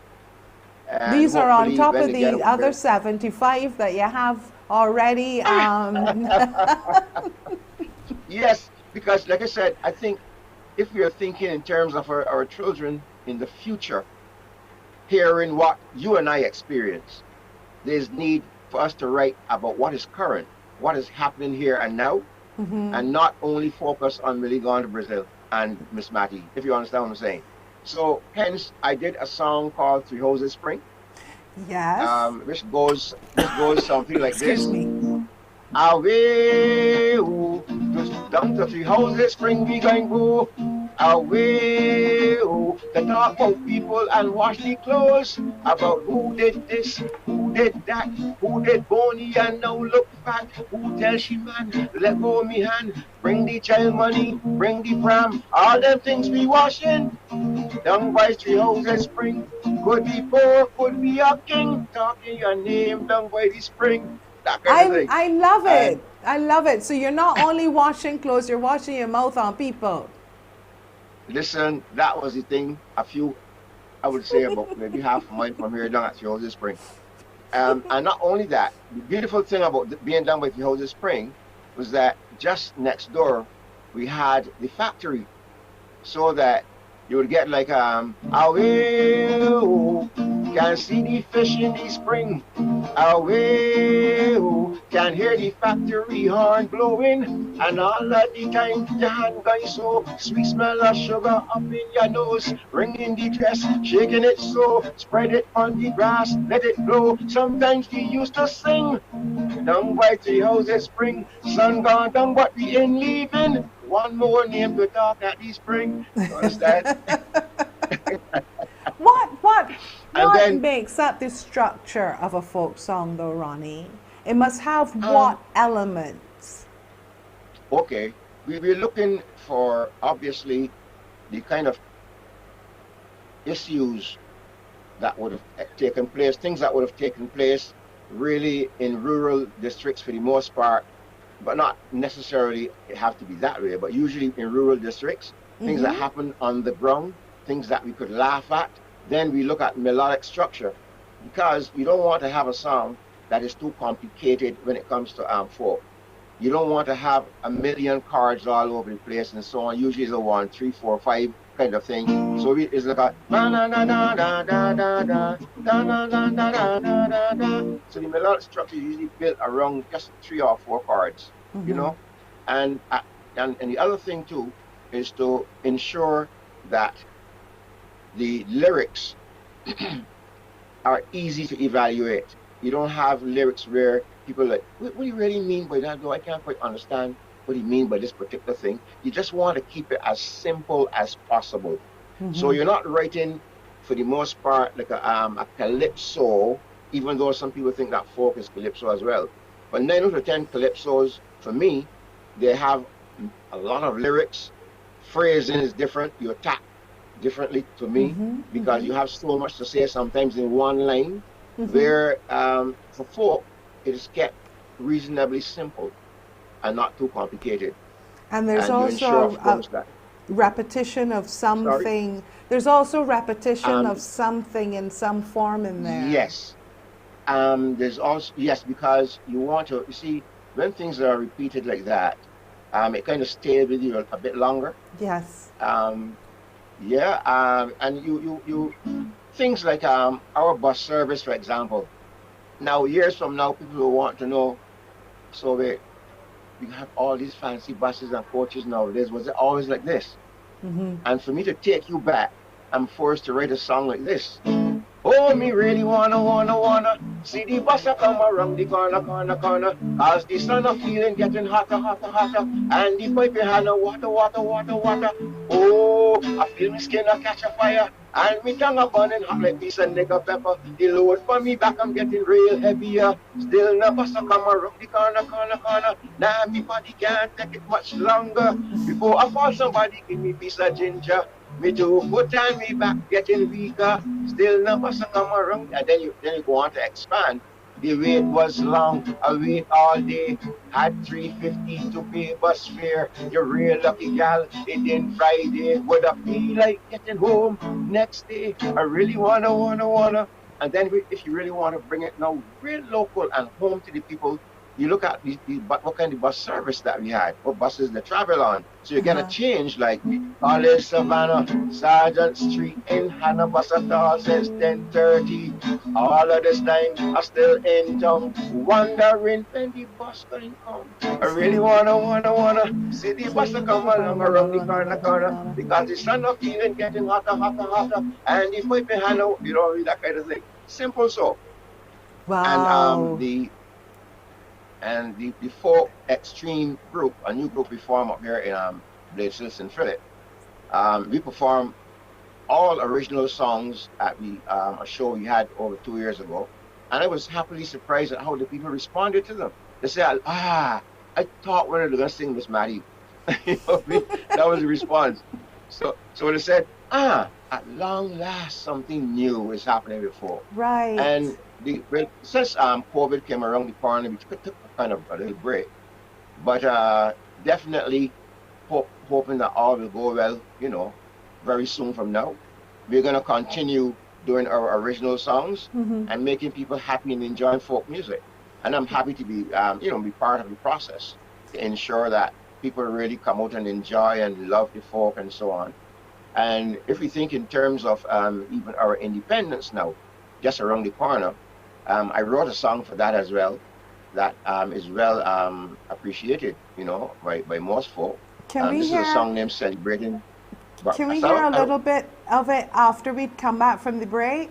And these are on top of the other 75 that you have already. Yes, because like I said, I think if we are thinking in terms of our children in the future, hearing what you and I experience, there's need for us to write about what is current, what is happening here and now, and not only focus on Millie going to Brazil and Miss Mattie, if you understand what I'm saying. So hence I did a song called Three Hoses Spring. Yes. Which goes something like Excuse this. me. Away, down to Three Houses Spring we going go. Away, to talk about people and wash the clothes. About who did this, who did that, who did bony and now look fat. Who tell she man, let go of me hand. Bring the child money, bring the pram. All them things we washing. Down by Three Houses Spring. Could be poor, could be a king. Talking your name down by the spring. I love it. I love it. So you're not only washing clothes, you're washing your mouth on people. Listen, that was the thing. I would say about maybe half a mile from here down at Three Houses Spring. And not only that, the beautiful thing about being down by Three Houses Spring was that just next door we had the factory, so that you would get like away, can see the fish in the spring. Away, can hear the factory horn blowing, and all at the time the hand going so sweet smell of sugar up in your nose, ringing the dress, shaking it so, spread it on the grass, let it blow. Sometimes we used to sing down by Three Houses Spring. Sun gone down, but we ain't leaving. One more name to talk at the spring. You understand? What makes up the structure of a folk song, though, Ronnie? It must have what elements? Okay, we're looking for, obviously, the kind of issues that would have taken place, things that would have taken place really in rural districts for the most part, but not necessarily have to be that way, but usually in rural districts, things that happen on the ground, things that we could laugh at. Then we look at melodic structure, because you don't want to have a song that is too complicated when it comes to folk. You don't want to have a million chords all over the place and so on. Usually it's a 1, 3, 4, 5 kind of thing. So it's like a da da da da da da da da da da da da da. So the melodic structure is usually built around just 3 or 4 chords, you know. And the other thing too is to ensure that the lyrics are easy to evaluate. You don't have lyrics where people are like, what do you really mean by that? Though I can't quite understand what you mean by this particular thing. You just want to keep it as simple as possible. So you're not writing, for the most part, like a calypso, even though some people think that folk is calypso as well. But 9 out of 10 calypsos, for me, they have a lot of lyrics. Phrasing is different. You attack differently to me because you have so much to say sometimes in one line. Where for folk, it is kept reasonably simple and not too complicated. And there's And you ensure, also of course, that. repetition of Sorry. something. There's also repetition of Um, something in some form in there. yes. There's also, yes, because you want to, you see, when things are repeated like that, it kind of stays with you a bit longer. Yes. Um, yeah. And you things like our bus service, for example. Now, years from now, people will want to know. So we have all these fancy buses and coaches nowadays. Was it always like this? And for me to take you back, I'm forced to write a song like this. Oh, me really wanna see the bus a come around the corner. As the sun a feeling getting hotter. And the pipe behind a water. Oh, I feel me skin a catch a fire. And me tongue a burning hot like piece of nigger pepper. The load for me back, I'm getting real heavier. Still no bus a come around the corner. Now me body can't take it much longer. Before I fall, somebody give me piece of ginger. Me too, put on me back, getting weaker. Still no bus come around. And then you go on to expand. The wait was long, I wait all day. Had 350 to pay bus fare. You're real lucky gal, it in Friday. Would I feel like getting home next day? I really wanna. And then if you really want to bring it now real local and home to the people, you look at what kind of bus service that we had, what buses they travel on. So you get a change like College Savannah, Sergeant Street in Hannah, bus at all since 10:30. All of this time I'm still in town, wondering when the bus going come. I really wanna see the bus come along around the corner because the sun of feeling getting hotter, and the pipe behind, that kind of thing. Simple so. And Wow. the folk extreme group, a new group we formed up here in Bladeslist and Philip. We perform all original songs at a show we had over 2 years ago, and I was happily surprised at how the people responded to them. They said, I thought we were going to sing Miss Maddie." That was the response. So they said, at long last, something new is happening before. Right. And since COVID came around the corner, we took kind of a little break, but definitely hoping that all will go well, very soon from now. We're going to continue doing our original songs and making people happy and enjoying folk music. And I'm happy to be part of the process to ensure that people really come out and enjoy and love the folk and so on. And if we think in terms of even our independence now, just around the corner, I wrote a song for that as well that is well appreciated, by most folk. This is a song named Celebrating. Can we hear a little bit of it after we come back from the break?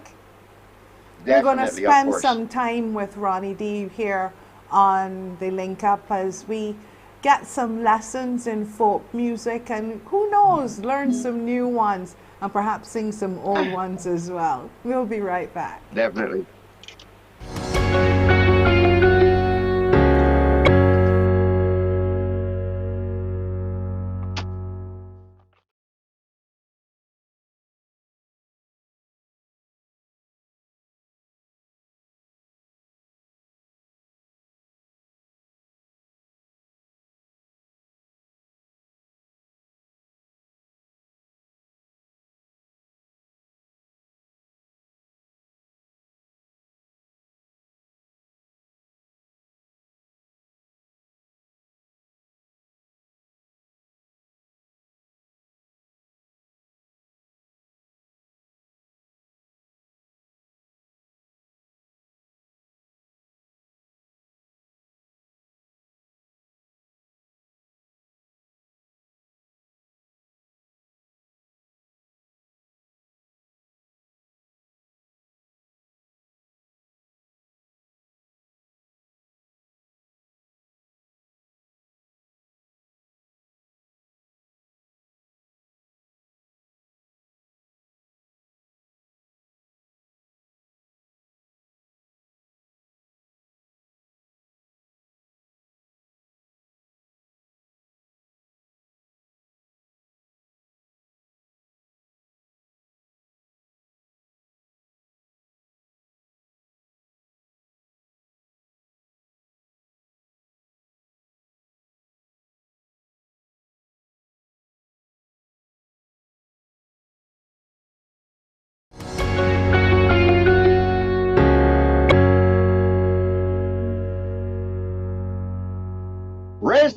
We're going to spend some time with Ronnie D here on the Link Up as we get some lessons in folk music and who knows, learn some new ones and perhaps sing some old ones as well. We'll be right back. Definitely.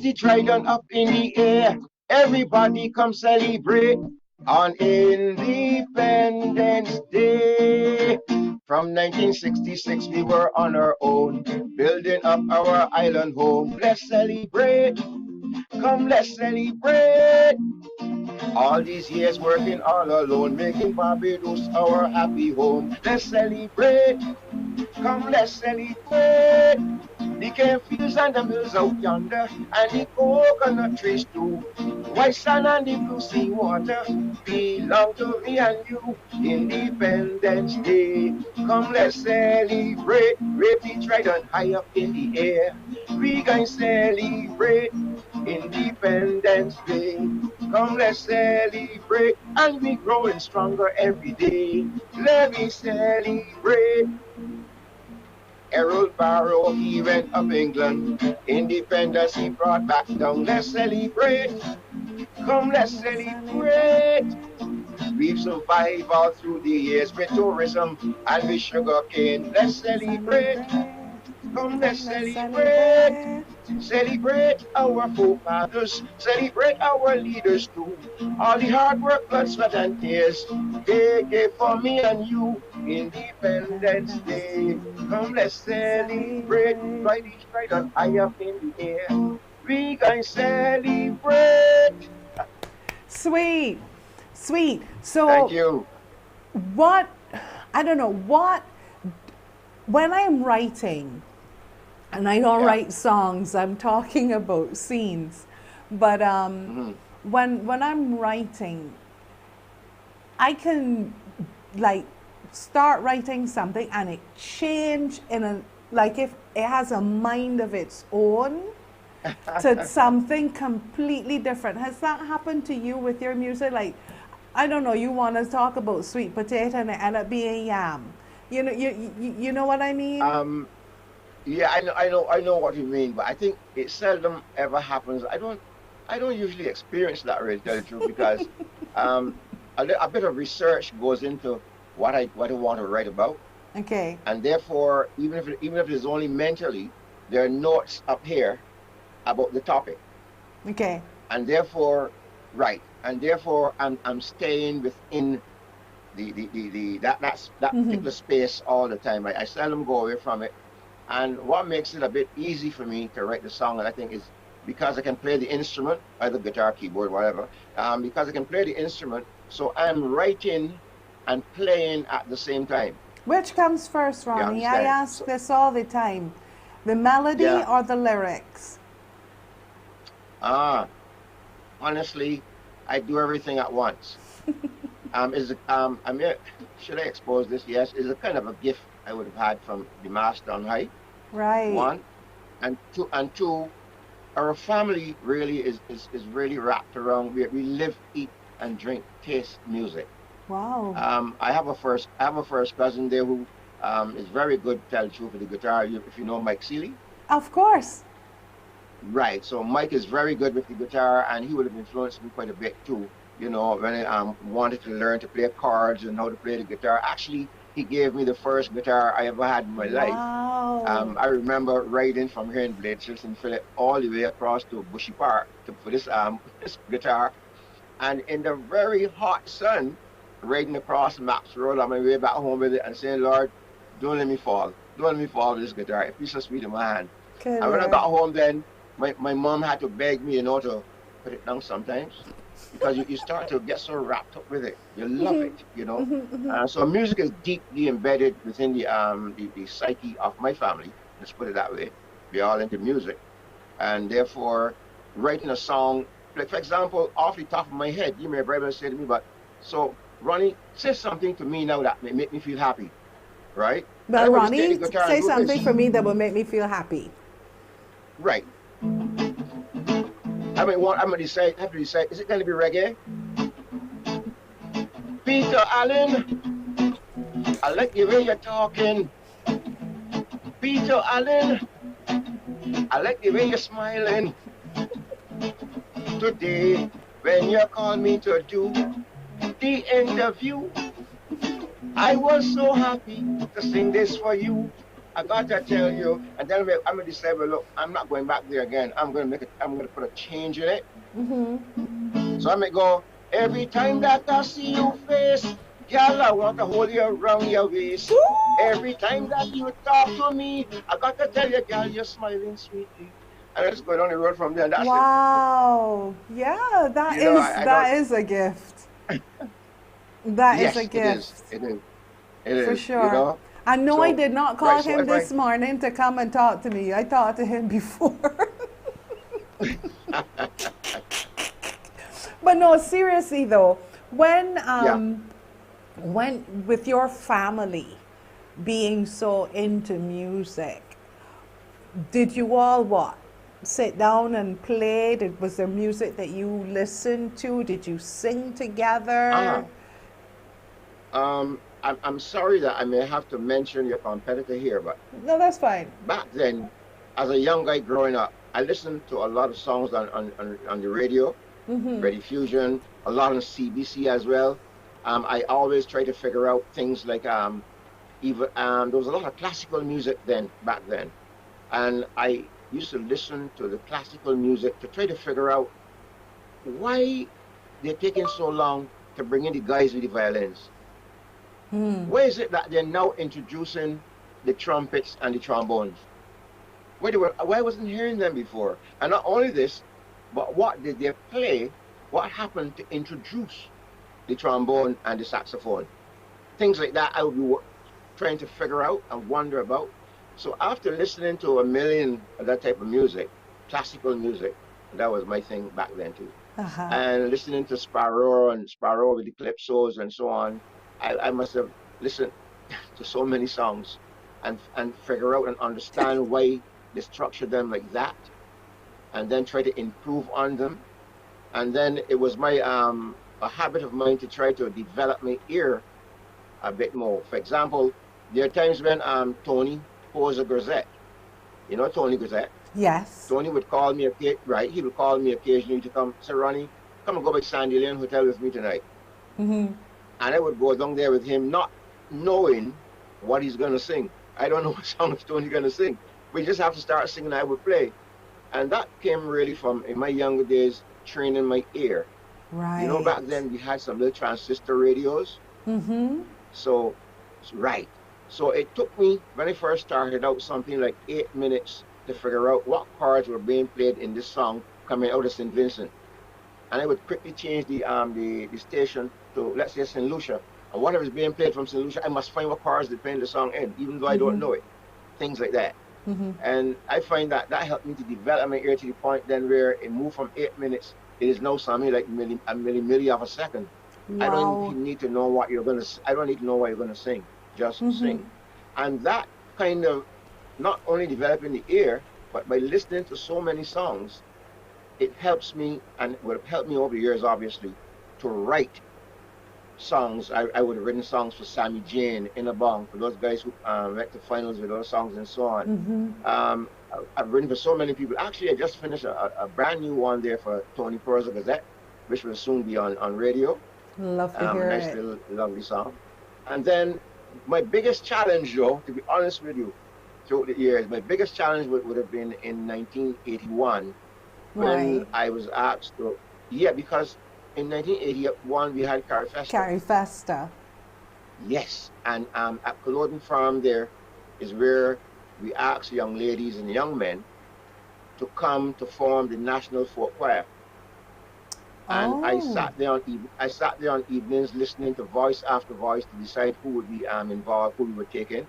the trident up in the air. Everybody come celebrate on Independence Day. From 1966 we were on our own, building up our island home. Let's celebrate, come let's celebrate. All these years working all alone, making Barbados our happy home. Let's celebrate, come let's celebrate. The cane fields and the mills out yonder, and the coconut trees too. White sand and the blue sea water belong to me and you. Independence Day, come let's celebrate. Wave the trident high up in the air. We gonna celebrate Independence Day. Come let's celebrate, and we growing stronger every day. Let me celebrate. Harold Barrow, he went up England. Independence he brought back down. Let's celebrate. Come, let's celebrate. We've survived all through the years with tourism and with sugar cane. Let's celebrate. Come, let's celebrate. Celebrate our forefathers. Celebrate our leaders too. All the hard work, blood, sweat, and tears they gave for me and you. Independence Day. Come, let's celebrate. Right each right on high up in the air. We gonna celebrate. Sweet, sweet. So, thank you. What, I don't know, what, when I'm writing, and I don't write songs, I'm talking about scenes, but when I'm writing, I can like start writing something and it change in a, like if it has a mind of its own to something completely different. Has that happened to you with your music? Like, I don't know, you want to talk about sweet potato and it end up being yam. You know, you know what I mean? Yeah, I know what you mean, but I think it seldom ever happens. I don't usually experience that, really, to tell the truth, because a bit of research goes into what I want to write about. Okay. And therefore, even if it is only mentally, there are notes up here about the topic. Okay. And therefore, I'm staying within that particular space all the time. I seldom go away from it. And what makes it a bit easy for me to write the song, and I think, is because I can play the instrument, either guitar, keyboard, whatever. Because I can play the instrument, so I'm writing and playing at the same time. Which comes first, Ronnie? I ask this all the time. The melody or the lyrics? Honestly, I do everything at once. Should I expose this? Yes, it's a kind of a gift I would have had from the master on high. Right. One, and two, our family really is really wrapped around. We live, eat, and drink, taste music. Wow. I have a first cousin there who is very good, to tell the truth, with the guitar. If you know Mike Seeley. Of course. Right. So Mike is very good with the guitar, and he would have influenced me quite a bit too. You know, when I wanted to learn to play chords and how to play the guitar. Actually, he gave me the first guitar I ever had in my life. I remember riding from here in Bladesville and Philip all the way across to Bushy Park for this guitar, and in the very hot sun, riding across Maps Road on my way back home with it and saying, Lord, don't let me fall with this guitar. It feels so sweet in my hand. Good. And when I got home then, my mom had to beg me, to put it down sometimes, because you start to get so wrapped up with it. You love it, so music is deeply embedded within the psyche of my family. Let's put it that way. We're all into music, and therefore, writing a song, like for example, off the top of my head, you may very well say to me, but so Ronnie, say something to me now that may make me feel happy, right? But Ronnie, say something for me that will make me feel happy. Right. I'm gonna decide. Is it gonna be reggae? Peter Alleyne, I like the way you're talking. Peter Alleyne, I like the way you're smiling. Today, when you called me to do the interview, I was so happy to sing this for you. I gotta tell you, and then I'm gonna decide, well, look, I'm not going back there again. I'm gonna make it. I'm gonna put a change in it. So I may go every time that I see your face, girl, I want to hold you around your waist. Every time that you talk to me, I got to tell you, girl, you're smiling sweetly. And I just go down the road from there, and that's it. Wow. Yeah, You know, I don't. that is a gift. That is a Yes, it is. gift. It is. It For is. You sure. know. I know I So did not call right. So him if I this morning to come and talk to me. I talked to him before. But no, seriously though, yeah. when with your family being so into music, did you all what? Sit down and play? Was there music that you listened to? Did you sing together? Ah. I'm sorry that I may have to mention your competitor here, but No, that's fine. back then, as a young guy growing up, I listened to a lot of songs on the radio, Radio Fusion, a lot on CBC as well. I always try to figure out things like even there was a lot of classical music back then, and I used to listen to the classical music to try to figure out why they're taking so long to bring in the guys with the violins. Why is it that they're now introducing the trumpets and the trombones? Why I wasn't hearing them before? And not only this, but what did they play? What happened to introduce the trombone and the saxophone? Things like that I would be trying to figure out and wonder about. So after listening to a million of that type of music, classical music, that was my thing back then too. And listening to Sparrow with the calypsos and so on, I must have listened to so many songs and figure out and understand why they structure them like that, and then try to improve on them. And then it was my a habit of mine to try to develop my ear a bit more. For example, there are times when Tony pose a grisette. You know Tony Grisette? Yes. Tony would call me right. He would call me occasionally to come. Say, Ronnie, come and go by Sandy Lane Hotel with me tonight. And I would go down there with him, not knowing what he's gonna sing. I don't know what songs Tony's gonna sing. We just have to start singing. I would play, and that came really from in my younger days training my ear. Right. You know, back then we had some little transistor radios. So, right. So it took me when I first started out something like 8 minutes to figure out what chords were being played in this song coming out of St. Vincent. And I would quickly change the station to, let's say, St. Lucia. And whatever is being played from St. Lucia, I must find what chords they're playing the song in, even though I don't know it. Things like that. And I find that helped me to develop my ear to the point then where it moved from 8 minutes, it is now something like a milli of a second. Wow. I don't even need to know what you're gonna. I don't need to know what you're gonna sing. Just sing, and that kind of not only developing the ear, but by listening to so many songs, it helps me and would have helped me over the years, obviously, to write songs. I would have written songs for Sammy Jane, Innabong, for those guys who went to finals with those songs and so on. I've written for so many people. Actually, I just finished a brand new one there for Tony Perza Gazette, which will soon be on radio. Love to hear A nice it. little lovely song. And then my biggest challenge, though, to be honest with you, throughout the years, my biggest challenge would have been in 1981 when I was asked to, because in 1981 we had Carrie Festa. Carrie Festa. Yes, and at Culloden Farm there is where we asked young ladies and young men to come to form the National Folk Choir. And I sat there on evenings listening to voice after voice to decide who would be involved, who we would take in.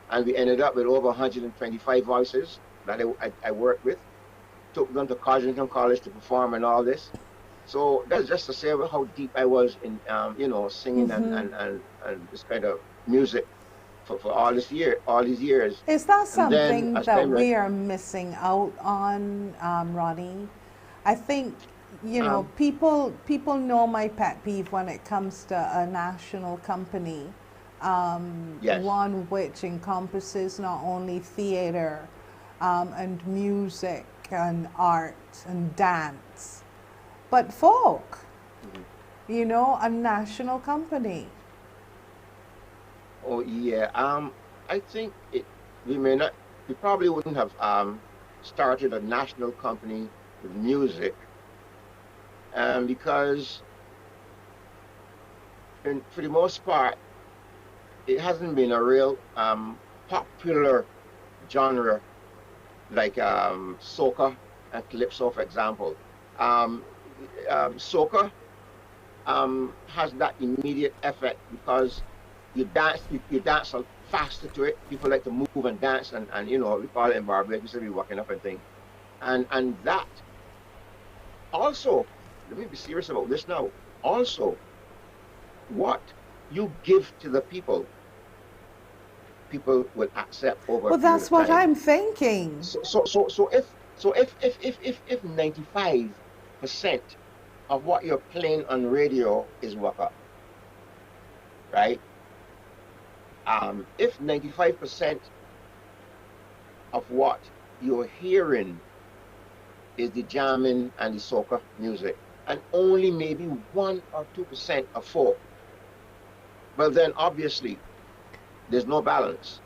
And we ended up with over 125 voices that I worked with. Took them to Codrington College to perform and all this. So that's just to say how deep I was in, singing and this kind of music for all these years. Is that something that we are missing out on, Ronnie? I think, people know my pet peeve when it comes to a national company, one which encompasses not only theater and music and art and dance, but folk, a national company. Oh yeah, I think we probably wouldn't have started a national company with music, because for the most part, it hasn't been a real popular genre like soca and calypso, for example. Um, Soca has that immediate effect because you dance faster to it. People like to move and dance, and we call it in Barbados, we say we walking up and thing. And that also, let me be serious about this now. Also, what you give to the people will accept over Well, a period that's of what time. I'm thinking. If 95% of what you're playing on radio is waka, right? If 95% of what you're hearing is the jamming and the soca music, and only maybe 1 or 2% of folk, well then obviously there's no balance.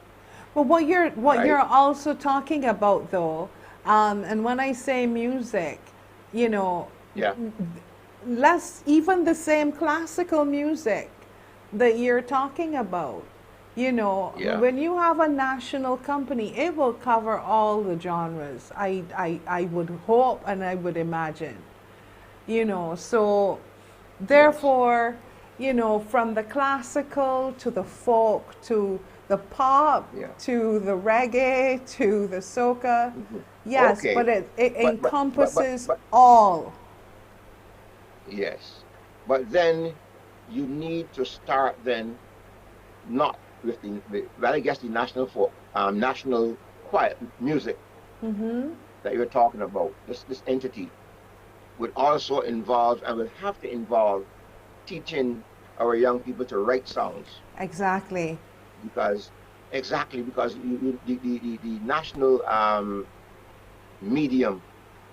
Well, what you're Right. also talking about though, and when I say music, you know, Yeah. less even the same classical music that you're talking about. You know, Yeah. when you have a national company, it will cover all the genres. I would hope and I would imagine. You know, so Yes. therefore, you know, from the classical to the folk to the pop Yeah. to the reggae to the soca, Mhm. yes, Okay. but it encompasses But all. yes. But then you need to start then not with well, I guess the national folk, national quiet music Mm-hmm. that you're talking about. This entity would also involve and would have to involve teaching our young people to write songs, Exactly. because because the national medium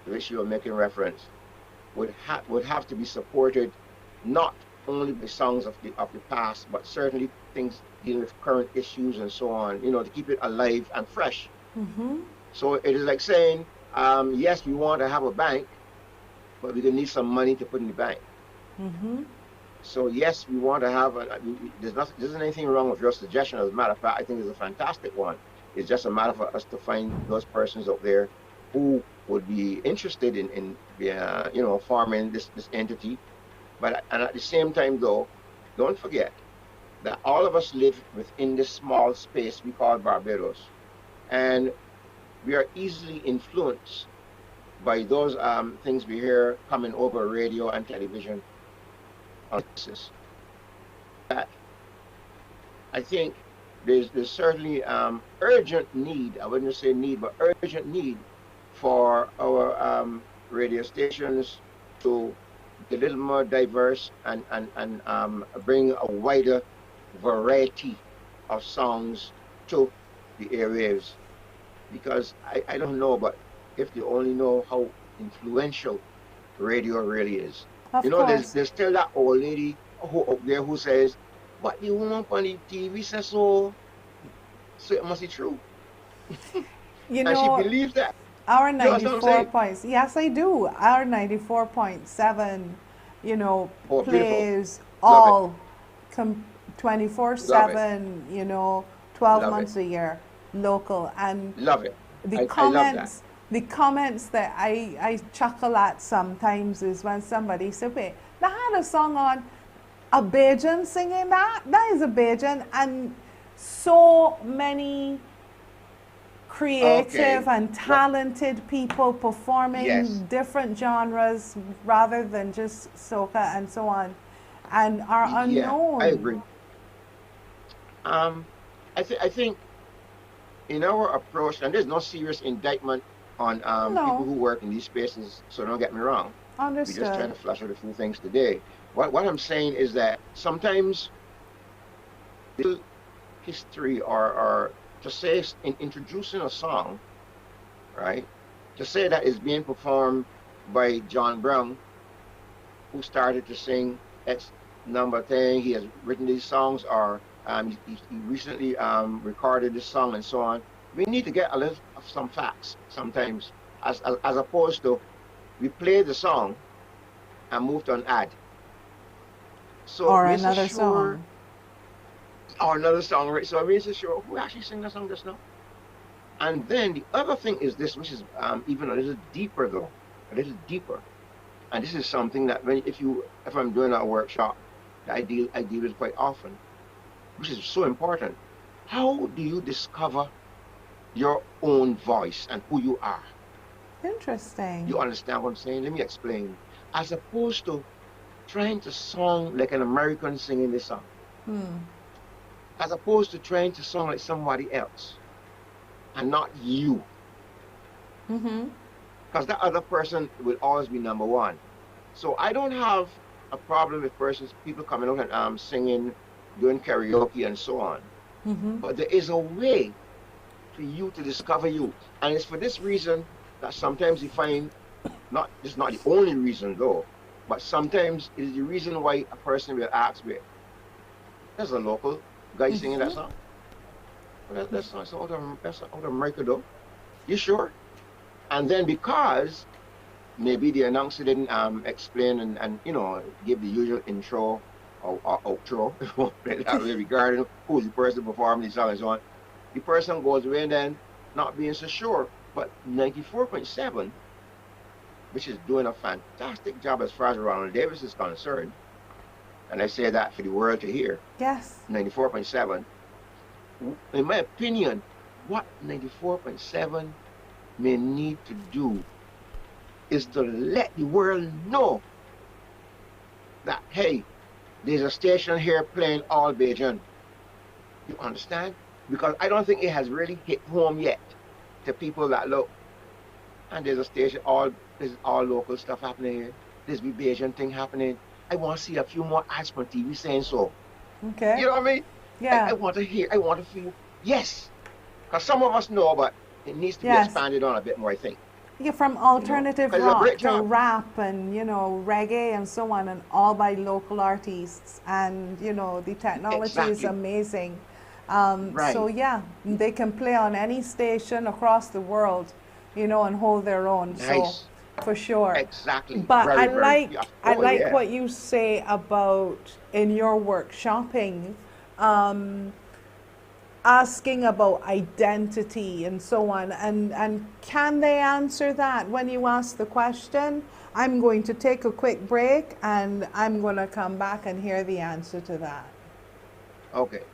to which you are making reference would have to be supported not only by songs of the past, but certainly things dealing with current issues and so on, to keep it alive and fresh. Mm-hmm. So it is like saying, yes, we want to have a bank, but we're gonna need some money to put in the bank. Mm-hmm. So yes, we want to have there isn't anything wrong with your suggestion. As a matter of fact, I think it's a fantastic one. It's just a matter for us to find those persons out there who would be interested in forming this entity. But and at the same time, though, don't forget that all of us live within this small space we call Barbados, and we are easily influenced by those things we hear coming over radio and television on this. That I think there's certainly urgent need. I wouldn't say need, but urgent need for our radio stations to be a little more diverse and bring a wider variety of songs to the airwaves. Because I don't know, but if they only know how influential radio really is. Of course. There's still that old lady who up there who says, "What the woman on the TV says so it must be true," You and she know, believes that. our You know what I'm 94 saying? points. Yes, I do. Our 94.7, you know, Oh, beautiful. plays Love it. all Love it. 24/7, you know, 12 Love it. months a year, local. And Love it. the I love that. comments that I chuckle at sometimes is when somebody says, wait, they had a song on a Bajan singing that. That is a Bajan. And so many creative Okay. and talented people performing Yes. different genres rather than just soca and so on, and are Yeah, I unknown. agree. Um, I think in our approach, and there's no serious indictment on people No, who work in these spaces, so don't get me wrong. We're just trying understood. to flush out a few things today. What I'm saying is that sometimes little history or to say in introducing a song, right? To say that is being performed by John Brown, who started to sing X number thing. He has written these songs, or he recently recorded this song and so on. we need to get a little of some facts sometimes, as opposed to we play the song and move to an ad. So Or we another sure, song. or another song, right? So we sure who actually sing the song just now. And then the other thing is this, which is even a little deeper though, a little deeper. And this is something that if I'm doing a workshop, that I deal with quite often, which is so important. How do you discover your own voice and who you are? Interesting. You understand what I'm saying? Let me explain. As opposed to trying to song like an American singing this song, as opposed to trying to song like somebody else and not you. Because that other person will always be number one. So I don't have a problem with people coming out and singing, doing karaoke and so on. But there is a way for you to discover you. And it's for this reason that sometimes you find, it's not the only reason though, but sometimes it is the reason why a person will ask me, there's a local guy singing that song. Well, that's out of America though. You sure? And then because maybe the announcer didn't explain and give the usual intro or outro regarding who's the person performing the song and so on, the person goes away and then not being so sure. But 94.7, which is doing a fantastic job as far as Ronald Davis is concerned, and I say that for the world to hear. Yes. 94.7. In my opinion, what 94.7 may need to do is to let the world know that, hey, there's a station here playing all Bajan. You understand? Because I don't think it has really hit home yet to people that look. And there's a station, there's all local stuff happening here. There's the Bajan thing happening. I want to see a few more ads on TV saying so. Okay. You know what I mean? Yeah. I want to hear, I want to feel, yes. Because some of us know, but it needs to be expanded on a bit more, I think. Yeah, from alternative rock to rap and, reggae and so on, and all by local artists. And, the technology is amazing. Right. So, yeah, they can play on any station across the world, and hold their own. Nice. So, for sure. Exactly. But I like what you say about in your workshopping, asking about identity and so on, and can they answer that when you ask the question? I'm going to take a quick break and I'm going to come back and hear the answer to that. Okay.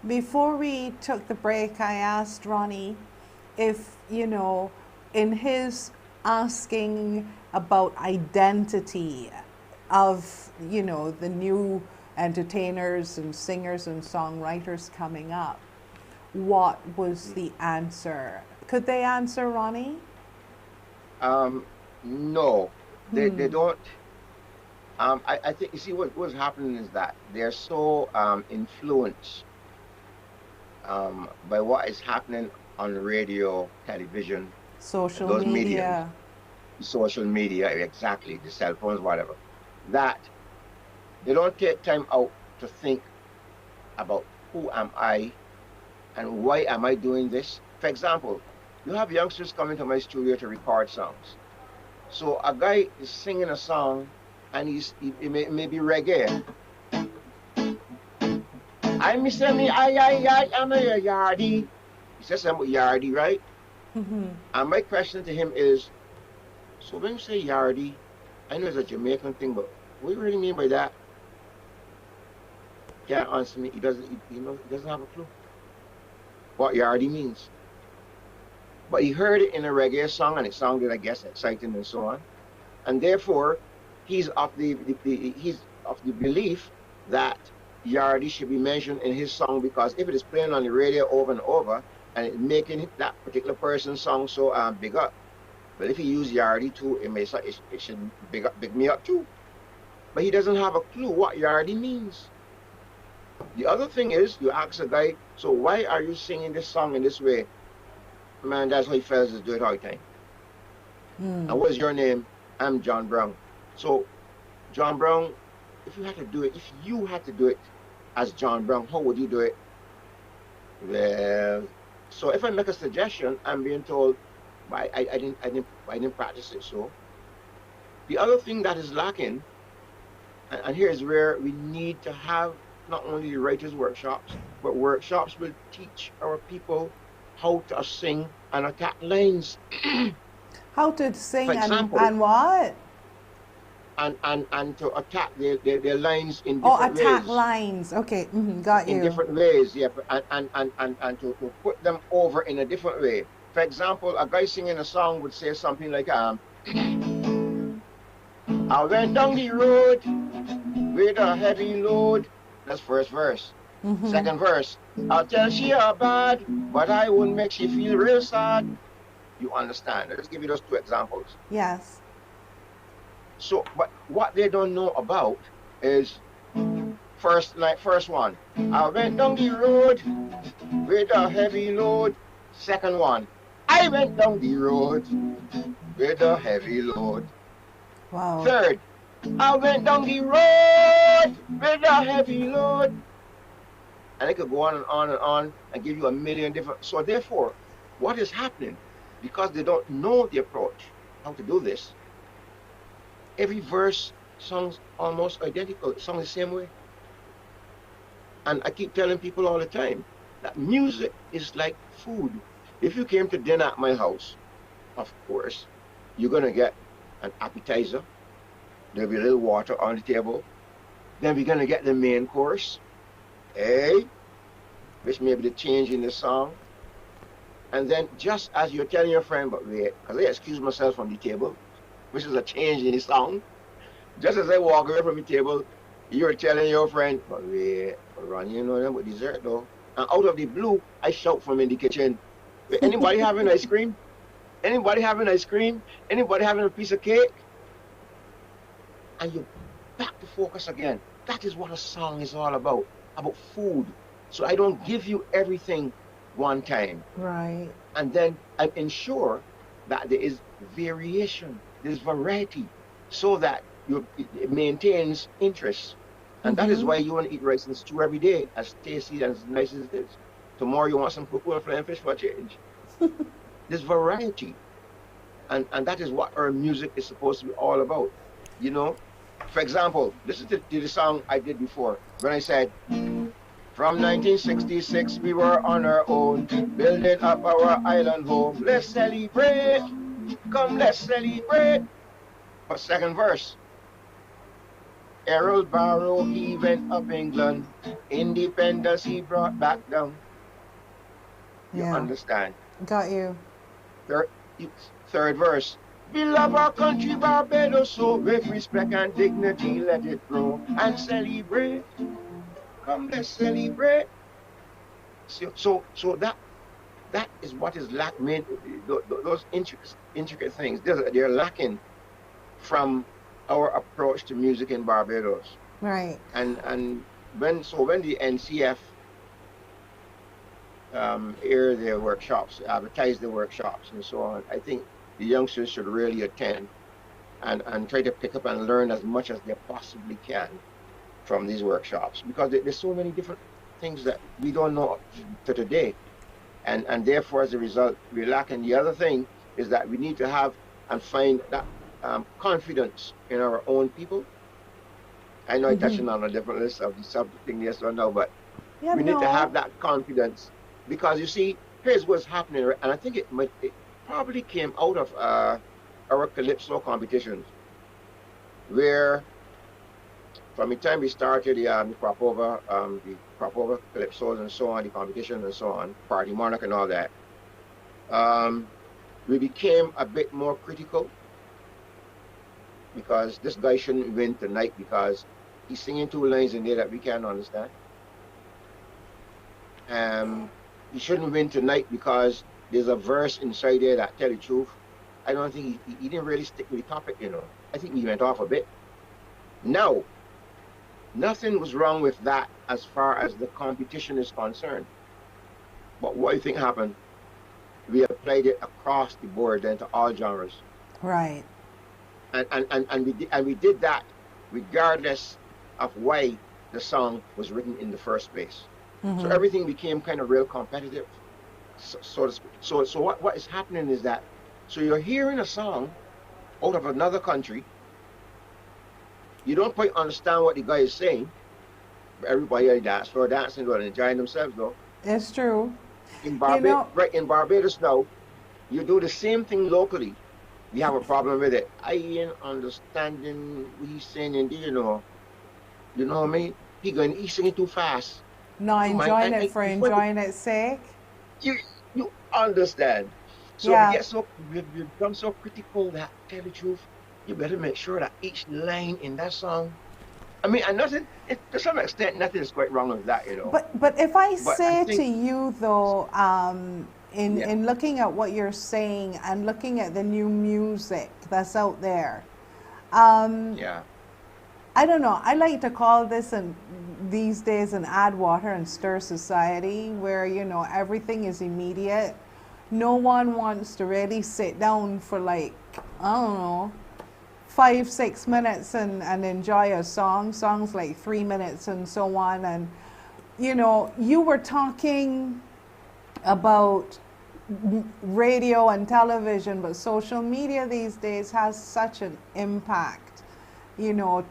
Before we took the break, I asked Ronnie if, in his asking about identity of, the new entertainers and singers and songwriters coming up, what was the answer? Could they answer, Ronnie? No, they don't. I think, you see, what's happening is that they're so influenced by what is happening on radio, television, social those media. mediums, social media, exactly, the cell phones, whatever, that they don't take time out to think about who am I And why am I doing this? For example, you have youngsters coming to my studio to record songs. So a guy is singing a song, and it may be reggae. I'm a yardie. He says I'm a yardie, right? And my question to him is, so when you say yardie, I know it's a Jamaican thing, but what do you really mean by that? Can't answer me. He doesn't have a clue what yardie means. But he heard it in a reggae song, and it sounded, I guess, exciting and so on. And therefore, he's of the belief that yardie should be mentioned in his song, because if it is playing on the radio over and over, and it's making that particular person's song so big up. But if he use yardie too, it should big me up too. But he doesn't have a clue what yardie means. The other thing is, you ask a guy, so why are you singing this song in this way? Man, that's how fellas do it all the time. And what is your name? I'm John Brown. So, John Brown, if you had to do it as John Brown, how would you do it? Well, so if I make a suggestion, I'm being told, I didn't practice it. So, the other thing that is lacking, and here's where we need to have not only the writers' workshops, but workshops will teach our people how to sing and attack lines. How to sing, for example, and what? And to attack their lines in different ways. Attack lines. Okay, got you. In different ways, yeah, and to put them over in a different way. For example, a guy singing a song would say something like, I went down the road with a heavy load. That's first verse. Second verse, I'll tell she are bad, but I won't make she feel real sad. You understand? Let's give you those two examples. Yes. So, but what they don't know about is first one, I went down the road with a heavy load. Second one, I went down the road with a heavy load. Wow. Third, I went down the road with a heavy load. And it could go on and on and on and give you a million different. So therefore, what is happening? Because they don't know the approach, how to do this, every verse sounds almost identical. It sounds the same way. And I keep telling people all the time that music is like food. If you came to dinner at my house, of course, you're going to get an appetizer. There'll be a little water on the table. Then we're going to get the main course, which may be the change in the song. And then just as you're telling your friend, but wait, because I excuse myself from the table, which is a change in the song. Just as I walk away from the table, you're telling your friend, but wait, Ronnie, you know them with dessert though. And out of the blue, I shout from in the kitchen, anybody having ice cream? Anybody having ice cream? Anybody having a piece of cake? And you're back to focus again. That is what a song is all about food. So I don't give you everything one time. Right. And then I ensure that there is variation, there's variety, so that it maintains interest. And that is why you want to eat rice and stew every day, as tasty and as nice as it is. Tomorrow you want some cocoa and flying fish for a change. There's variety. And that is what our music is supposed to be all about. You know? For example, listen to the song I did before, when I said, from 1966 we were on our own, building up our island home. Let's celebrate, come let's celebrate. But second verse, Errol Barrow, he went up England, independence he brought back down. You understand? Got you. Third verse, we love our country Barbados, so with respect and dignity let it grow and celebrate. Come, let's celebrate. So that is what is lacking. Those intricate things, they're lacking from our approach to music in Barbados. Right. And when the NCF air their workshops, advertise their workshops and so on, I think the youngsters should really attend and try to pick up and learn as much as they possibly can from these workshops, because there's so many different things that we don't know to today. And therefore, as a result, we're lacking. The other thing is that we need to have and find that confidence in our own people. I know I'm touching on a different list of the subject thing, yes or no, but we need to have that confidence, because you see, here's what's happening, and I think it probably came out of our calypso competitions, where from the time we started the crop over calypsos and so on, the competition and so on, party monarch and all that, we became a bit more critical, because this guy shouldn't win tonight because he's singing two lines in there that we can't understand. He shouldn't win tonight because there's a verse inside there that tell the truth. I don't think he didn't really stick with the topic, you know. I think he went off a bit. Now, nothing was wrong with that as far as the competition is concerned. But what do you think happened? We applied it across the board then to all genres. Right. And we did that regardless of why the song was written in the first place. So everything became kind of real competitive, so to speak. So what is happening is that, so you're hearing a song out of another country, you don't quite understand what the guy is saying, but everybody on the dance floor dancing and enjoying themselves though. It's true. In Barbados now, you do the same thing locally. We have a problem with it. I ain't understanding what he's saying in there, you know what I mean? He's singing too fast. Not enjoying it for enjoying its sake. You understand. So we've become so critical that, tell the truth, you better make sure that each line in that song, I mean, and nothing, to some extent, nothing is quite wrong with that, you know. But if I say to you though, in looking at what you're saying and looking at the new music that's out there, I don't know. I like to call this these days an add water and stir society, where everything is immediate. No one wants to really sit down for like, I don't know, 5-6 minutes and enjoy a song. Songs like 3 minutes and so on. And you were talking about radio and television, but social media these days has such an impact.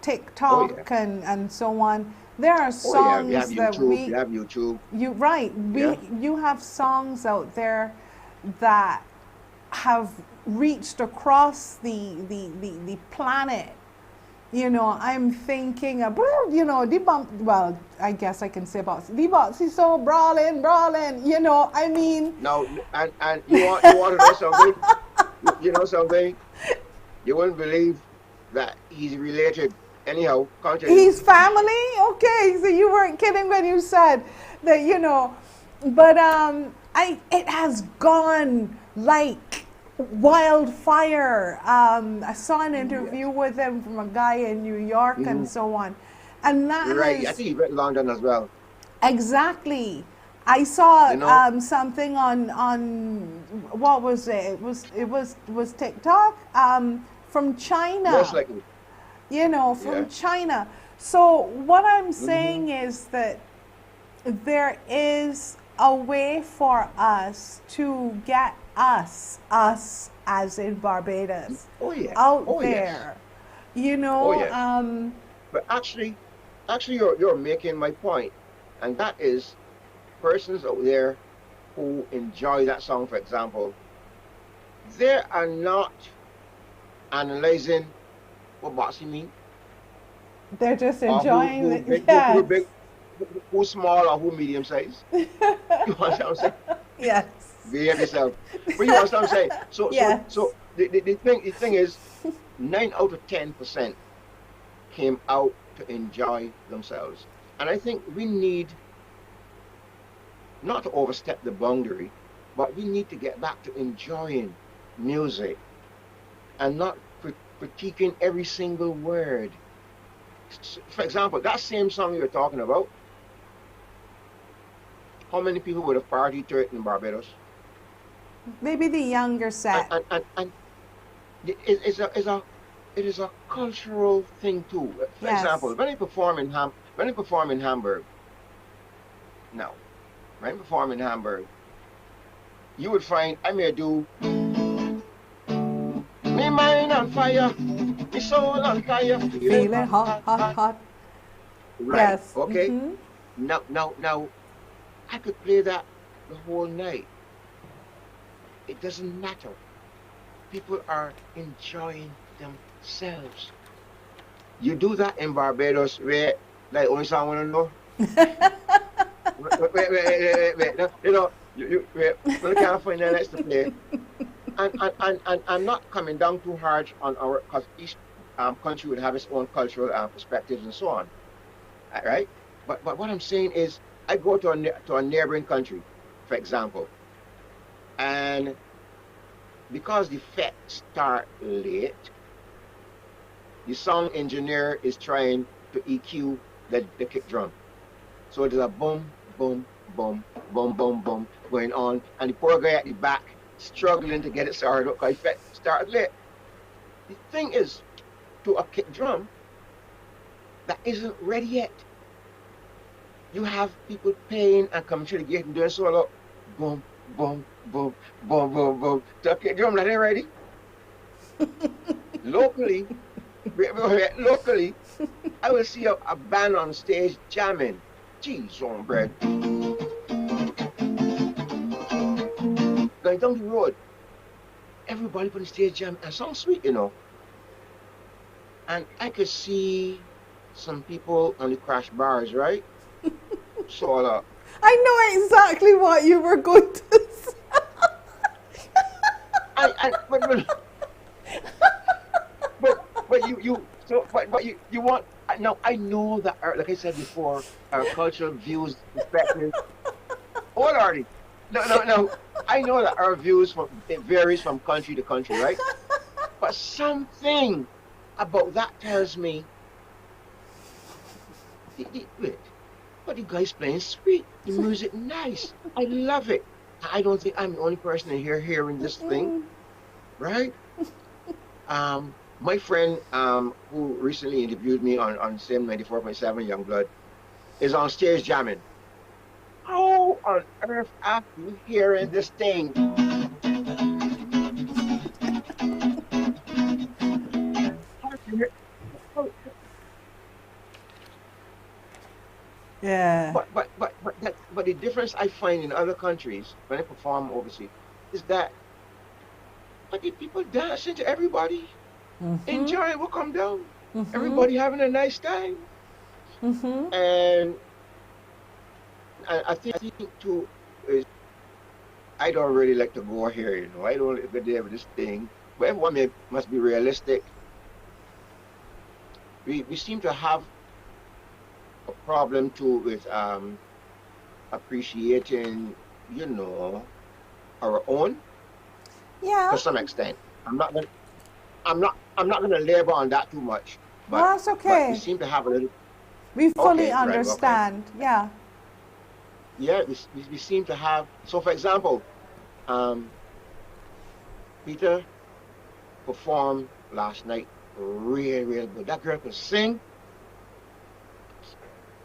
TikTok and so on. There are songs you have YouTube. You have songs out there that have reached across the planet. I'm thinking about, well, I guess I can say about the Boxy so brawling. I mean. No, and you want to know something? You know something? You wouldn't believe that he's related. Anyhow, continue. He's family? Okay, so you weren't kidding when you said that, but it has gone like wildfire. I saw an interview with him from a guy in New York and so on. And that I think he went to London as well. Exactly. I saw something on what was it? It was TikTok from China. Most likely. From China. So what I'm saying is that there is a way for us to get us as in Barbados out there. But actually you're making my point, and that is persons out there who enjoy that song, for example, they are not analyzing what boxing mean. They're just enjoying it. Who big, who small or who medium size. You understand what I'm saying? Yes. Behave yourself. But you understand what I'm saying? So the thing is, 9 out of 10% came out to enjoy themselves. And I think we need not to overstep the boundary, but we need to get back to enjoying music and not critiquing every single word. For example, that same song you were talking about, how many people would have partied to it in Barbados? Maybe the younger set. And it is a cultural thing too. For example, when I perform in Hamburg, Now, when I perform in Hamburg, you would find I may do me mind on fire, me soul on fire, feeling Feeling hot, hot, hot, hot, hot. hot. Right. Yes. Okay. Now, I could play that the whole night. It doesn't matter. People are enjoying themselves. You do that in Barbados, where like only someone want to know. Wait. You know, wait, well, I can't find the next to play. And I'm not coming down too hard on our, because each country would have its own cultural perspectives and so on, right? But what I'm saying is, I go to a neighboring country, for example, and because the fete start late, the sound engineer is trying to EQ the kick drum. So there's a boom, boom, boom, boom, boom, boom going on, and the poor guy at the back struggling to get it started up because it started late. The thing is, to a kick drum that isn't ready yet, you have people paying and coming to the gate and doing solo, boom, boom, boom, boom, boom, boom, to a kick drum that ain't ready. Locally, I will see a band on stage jamming. Cheese on bread. Going down the road, everybody put the stage jam and sounds sweet, you know. And I could see some people on the crash bars, right? So I know exactly what you were going to say. You want, now I know that like I said before, our cultural views, perspectives, all already. No. I know that our views it varies from country to country, right? But something about that tells me wait, but the guy's playing sweet, the music nice. I love it. I don't think I'm the only person in here hearing this thing, right? My friend who recently interviewed me on SIM 94.7 Youngblood is on stage jamming. How on earth are you hearing this thing? Yeah. But the difference I find in other countries when I perform overseas is that the people dancing to everybody, enjoying what come down, everybody having a nice time, and I think too is I don't really like to go here, you know. I don't like to go there with this thing, but everyone must be realistic. We seem to have a problem too with appreciating, you know, our own Yeah. to some extent. I'm not gonna I'm not gonna labor on that too much, Well, but that's we okay. seem to have a little. We fully Okay, right, okay, understand. Yeah. yeah, we seem to have. So, for example, um, Peter performed last night real good. That girl could sing,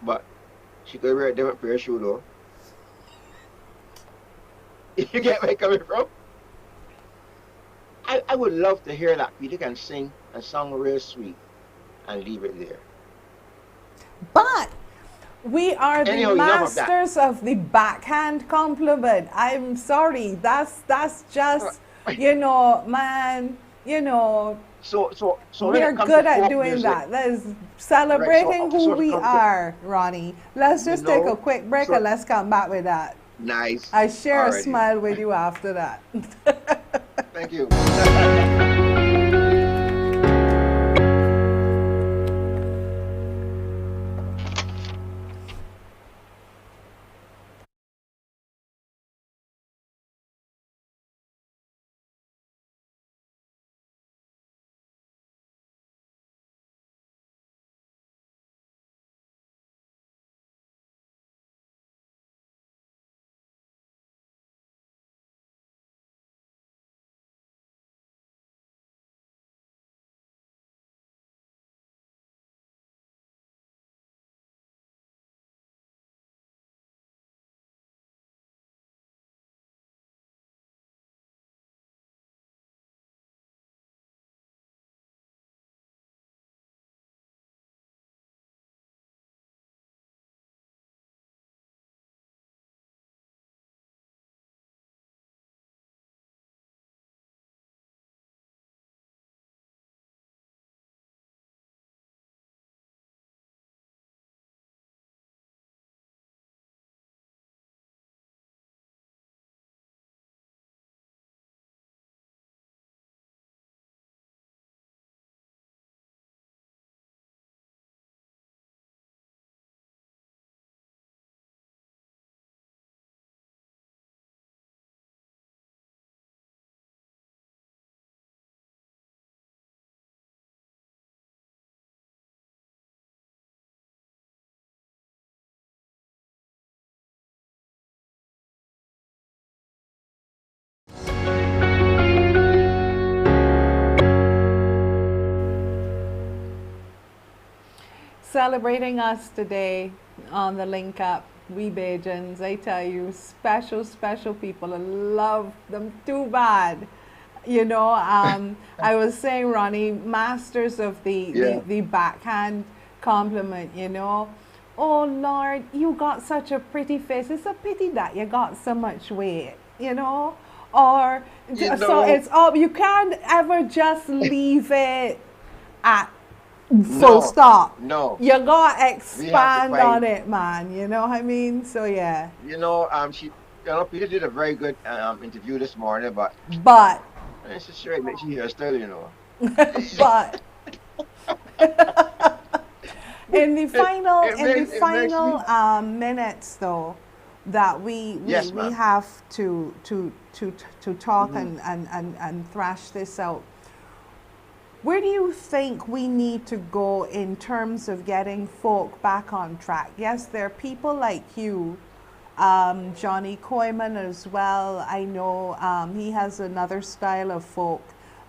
but she could wear a different pair of shoes though. You get where I'm coming from? I would love to hear that Peter can sing and sound real sweet and leave it there. But we are the Anyhow, enough of that. masters of the backhand compliment. I'm sorry. That's just, man, So when we're it comes to good at folk doing music, that. That is right? celebrating who So to we come to, are, Ronnie. Let's just take a quick break so and let's come back with that. nice. I share a Alrighty. smile with you after that. Thank you. Celebrating us today on the Link Up. We Bajans, I tell you, special, special people. I love them too bad. You know, I was saying, Ronnie, masters of the backhand compliment, you know. Oh, Lord, you got such a pretty face. It's a pity that you got so much weight, you know. Or, so it's all, you can't ever just leave it at full stop. No. You gotta expand on it, man. You know what I mean? So yeah. You know, Peter did a very good interview this morning, but it's a straight makes you hear still, you know. But in the final minutes though, that we have to talk and thrash this out. Where do you think we need to go in terms of getting folk back on track? Yes, there are people like you, Johnny Coyman as well. I know he has another style of folk,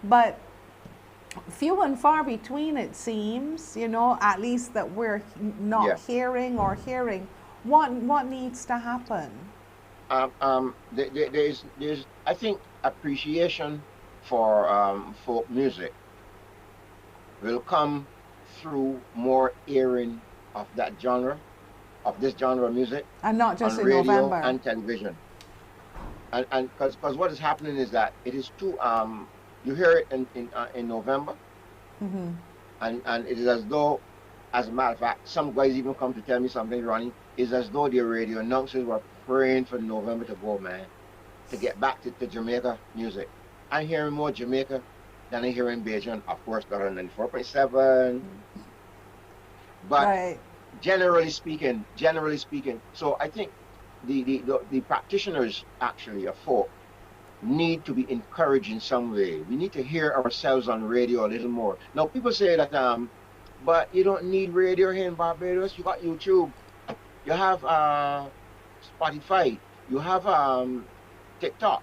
but few and far between it seems, you know, at least that we're not hearing. What needs to happen? There's I think appreciation for folk music will come through more airing of that genre, of this genre of music, and not just in radio November and television. And because what is happening is that it is too you hear it in November, and it is as though, as a matter of fact, some guys even come to tell me something, Ronnie, is as though the radio announcers were praying for November to go, man, to get back to Jamaica music. I'm hearing more Jamaica than I hear in Bajan, of course, got on 94.7. But generally speaking, so I think the practitioners actually of folk need to be encouraged in some way. We need to hear ourselves on radio a little more. Now people say that but you don't need radio here in Barbados. You got YouTube, you have Spotify, you have TikTok,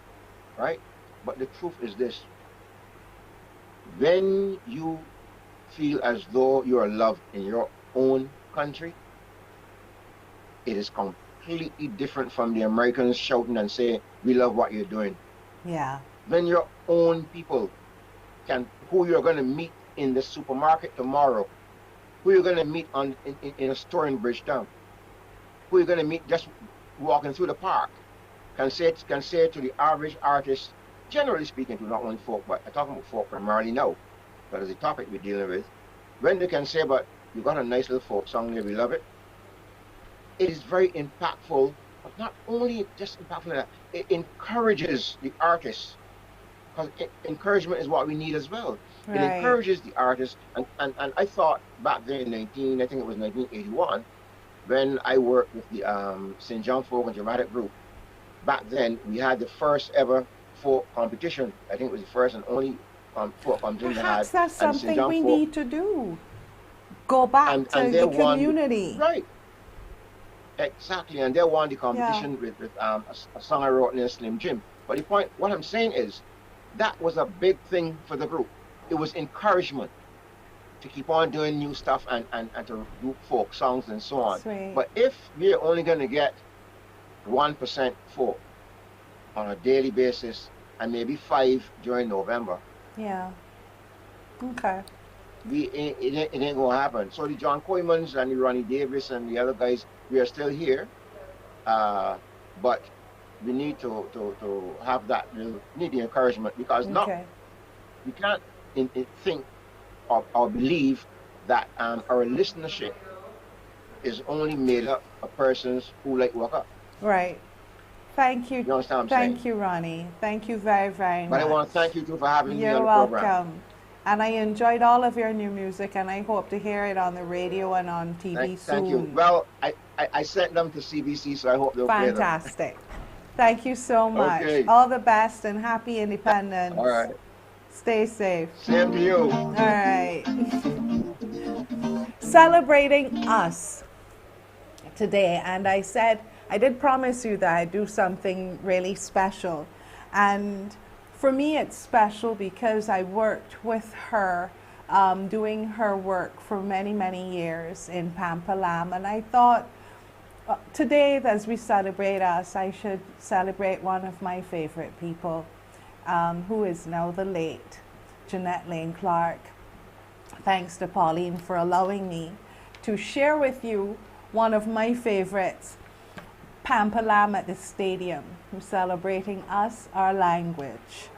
right? But the truth is this: when you feel as though you are loved in your own country, it is completely different from the Americans shouting and saying, we love what you're doing. Yeah. When your own people who you're going to meet in the supermarket tomorrow, who you're going to meet in a store in Bridgetown, who you're going to meet just walking through the park, can say to the average artist, generally speaking, to not only folk, but I'm talking about folk primarily now, that is the topic we're dealing with, when they can say, but you got a nice little folk song there, we love it, it is very impactful, but not only just impactful, it encourages the artist, because encouragement is what we need as well. It encourages the artist, and I thought back then I think it was 1981, when I worked with the St. John Folk and Dramatic Group. Back then, we had the first ever folk competition. I think it was the first and only folk competition they had. Perhaps that's something we need to do. Go back to the community. Right. Exactly, and they won the competition with a song I wrote named Slim Jim. But the point, what I'm saying is, that was a big thing for the group. It was encouragement to keep on doing new stuff and to do folk songs and so on. Sweet. But if we're only going to get 1% folk on a daily basis and maybe 5 during November, okay, it ain't gonna happen. So the John Coymans and the Ronnie Davis and the other guys, we are still here, but we need to have that. We need the encouragement, because we can't think or believe that our listenership is only made up of persons who like walk up. Right. Thank you. You understand what I'm saying? Thank you, Ronnie. Thank you very, very much. But I want to thank you too for having me on the program. program. You're welcome. And I enjoyed all of your new music, and I hope to hear it on the radio and on TV soon. Thank you. Well, I sent them to CBC, so I hope they'll play them. Fantastic. Thank you so much. Okay. All the best and happy independence. All right. Stay safe. Same to you. All right. Celebrating us today, and I said, I did promise you that I'd do something really special. And for me, it's special because I worked with her doing her work for many, many years in Pampalam. And I thought today, as we celebrate us, I should celebrate one of my favorite people, who is now the late Jeanette Lane Clark. Thanks to Pauline for allowing me to share with you one of my favorites, Pampalam at the stadium, who's celebrating us, our language.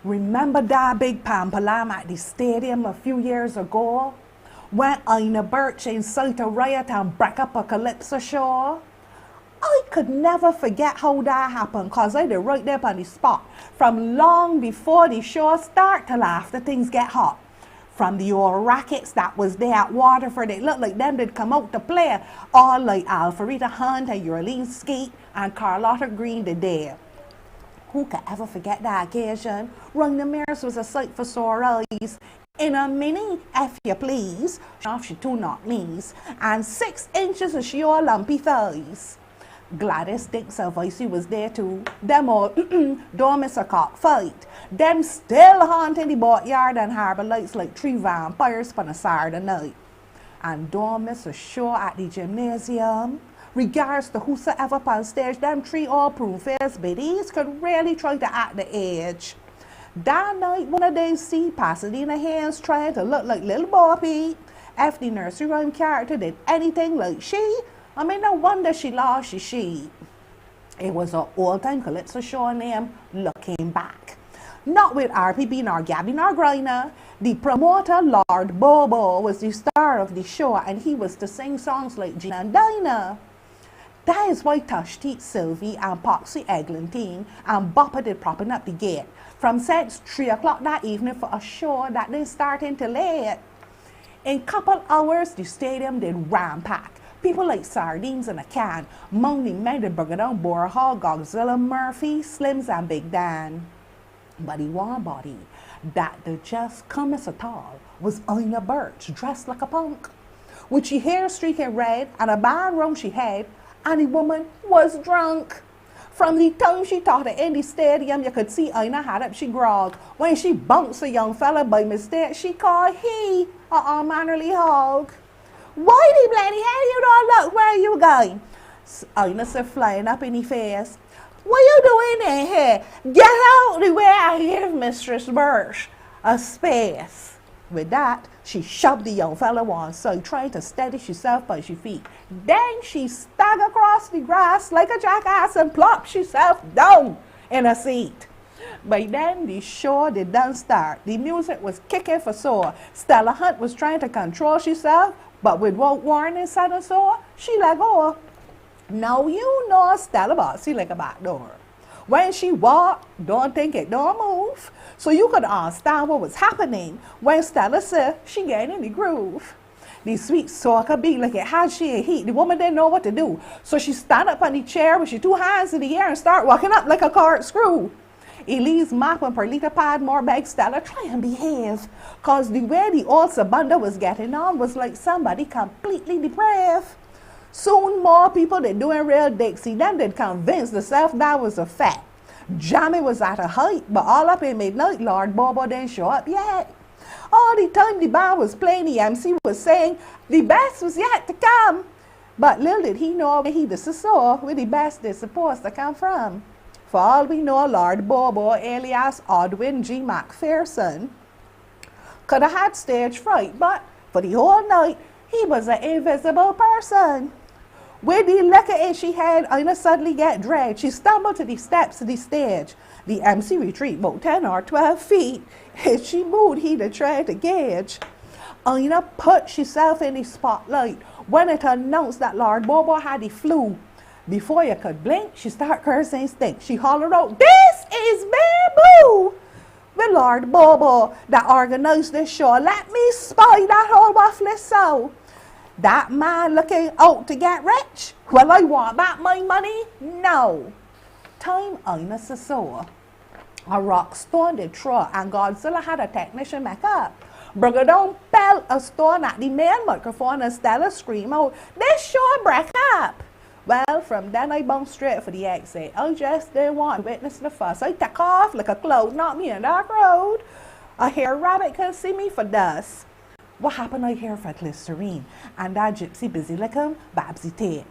Remember that big Pampalam at the stadium a few years ago when Ina Birch incited a riot and broke up a calypso show? I could never forget how that happened, because I did right there on the spot from long before the show start till after things get hot. From the old rackets that was there at Waterford, it looked like them did come out to play, all like Alfreda Hunt and Yorlene Skeet and Carlotta Green did there. Who could ever forget that occasion? Run the Mares was a sight for sore eyes. In a mini, if you please, off she 2 knock knees, and 6 inches of sheer lumpy thighs. Gladys Dix Voicey was there too. Them all don't miss a cockfight. Them still haunting the boatyard and harbour lights like 3 vampires on a Saturday night. And don't miss a show at the gymnasium. Regards to whosoever on stage, them 3 all-proof face biddies could really try to act the age. That night, one of them see Pasadena Hands trying to look like Little Boppy. If the nursery rhyme character did anything like she, I mean, no wonder she lost she sheep. It was an old-time calypso show named Looking Back. Not with RPB nor Gabby nor Griner. The promoter, Lord Bobo, was the star of the show, and he was to sing songs like Gina and Dinah. That is why Tashti Sylvie and Poxy Eglantine and Bopper did propping up the gate from since 3 o'clock that evening for a show that didn't start until late. In couple hours, the stadium did ram-pack. People like sardines in a can, among the men that brought down Borja, Godzilla, Murphy, Slims, and Big Dan. But the one body that did just come as at all was Ina Birch, dressed like a punk, with she hair streaking red and a band round she had, and the woman was drunk. From the time she thought it in the stadium, you could see Ina had up she grog. When she bunks a young fella by mistake, she called he a unmannerly hog. Why the bloody hell you don't look where you going? Ina said, flying up in the face. What you doing in here? Get out the way I give Mistress Birch a space. With that, she shoved the young fellow one side, trying to steady herself by her feet. Then she staggered across the grass like a jackass and plopped herself down in a seat. By then, the show did done start. The music was kicking for sore. Stella Hunt was trying to control herself, but without warning, sudden sore, she let go. Now you know Stella bossy like a back door. When she walked, don't think it don't move. So you could understand what was happening when Stella said she get in the groove. The sweet soca beat like it had she a heat. The woman didn't know what to do. So she stand up on the chair with her 2 hands in the air and start walking up like a corkscrew. Elise Mop and Perlita Padmore begged Stella, try and behave. Cause the way the old Sabunda was getting on was like somebody completely depraved. Soon more people that doing real Dixie, them did convince themselves that was a fact. Jammy was at a height, but all up in midnight, Lord Bobo didn't show up yet. All the time the band was playing, the MC was saying the best was yet to come. But little did he know where he saw where the best is supposed to come from. For all we know, Lord Bobo, alias Odwin G. McPherson, could have had stage fright, but for the whole night, he was an invisible person. With the liquor in she had, Ina suddenly get dragged. She stumbled to the steps of the stage. The MC retreat about 10 or 12 feet. As she moved, he'd tried to gauge. Ina put herself in the spotlight when it announced that Lord Bobo had the flu. Before you could blink, she started cursing stink. She hollered out, "This is Bamboo!" With Lord Bobo that organized this show, let me spy that whole waffle so. That man looking out to get rich? Well, I want back my money? No. Time Ina saw. A rock stone did throw and Godzilla had a technician make up. Brigadon fell a stone at the main microphone and Stella screamed out, "This show break up!" Well, from then I bounced straight for the exit. I just didn't want to witness the fuss. I took off like a cloud, knocked me in that road. I hear rabbit can see me for dust. What happened I hear for glycerine, and that gypsy busy like Babsy Tate.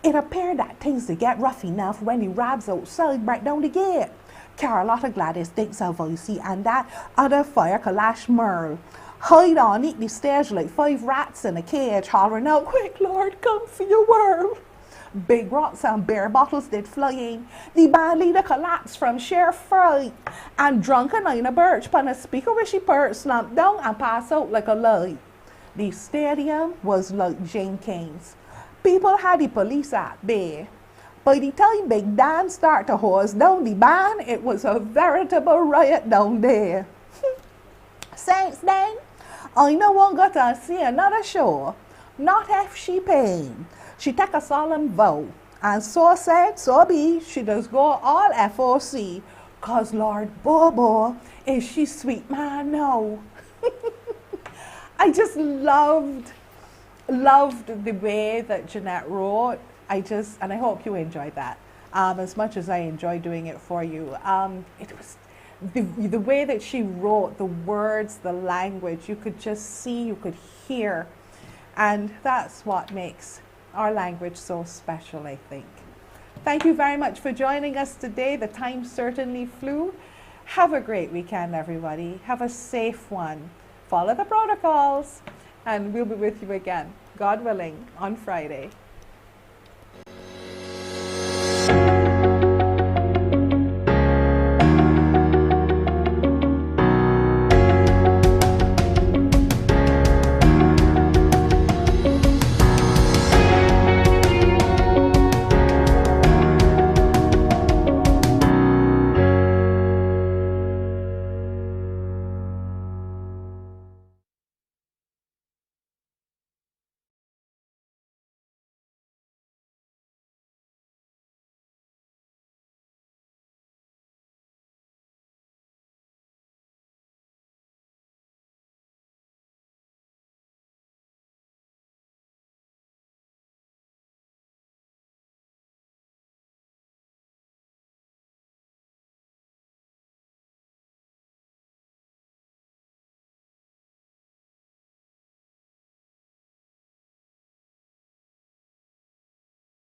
It appeared that things to get rough enough when he rabs outside right down the gate. Carlotta Gladys thinks of Vicey and that other fire Kalash Merle. Hide on eat the stage like 5 rats in a cage, hollering out, quick Lord, come for your world. Big rocks and beer bottles did flying. The band leader collapsed from sheer fright. And drunken Ina Birch put a speaker where she purred, slumped down and passed out like a light. The stadium was like Jane King's. People had the police at bay. By the time Big Dan started to hose down the band, it was a veritable riot down there. Since then, I no one got to see another show. Not if she paid. She take a solemn vow, and so said, so be, she does go all FOC, 'cause Lord Bobo, is she sweet man now. I just loved the way that Jeanette wrote. And I hope you enjoyed that as much as I enjoy doing it for you. It was the way that she wrote, the words, the language, you could just see, you could hear, and that's what makes our language so special, I think. Thank you very much for joining us today. The time certainly flew. Have a great weekend, everybody. Have a safe one. Follow the protocols, and we'll be with you again, God willing, on Friday.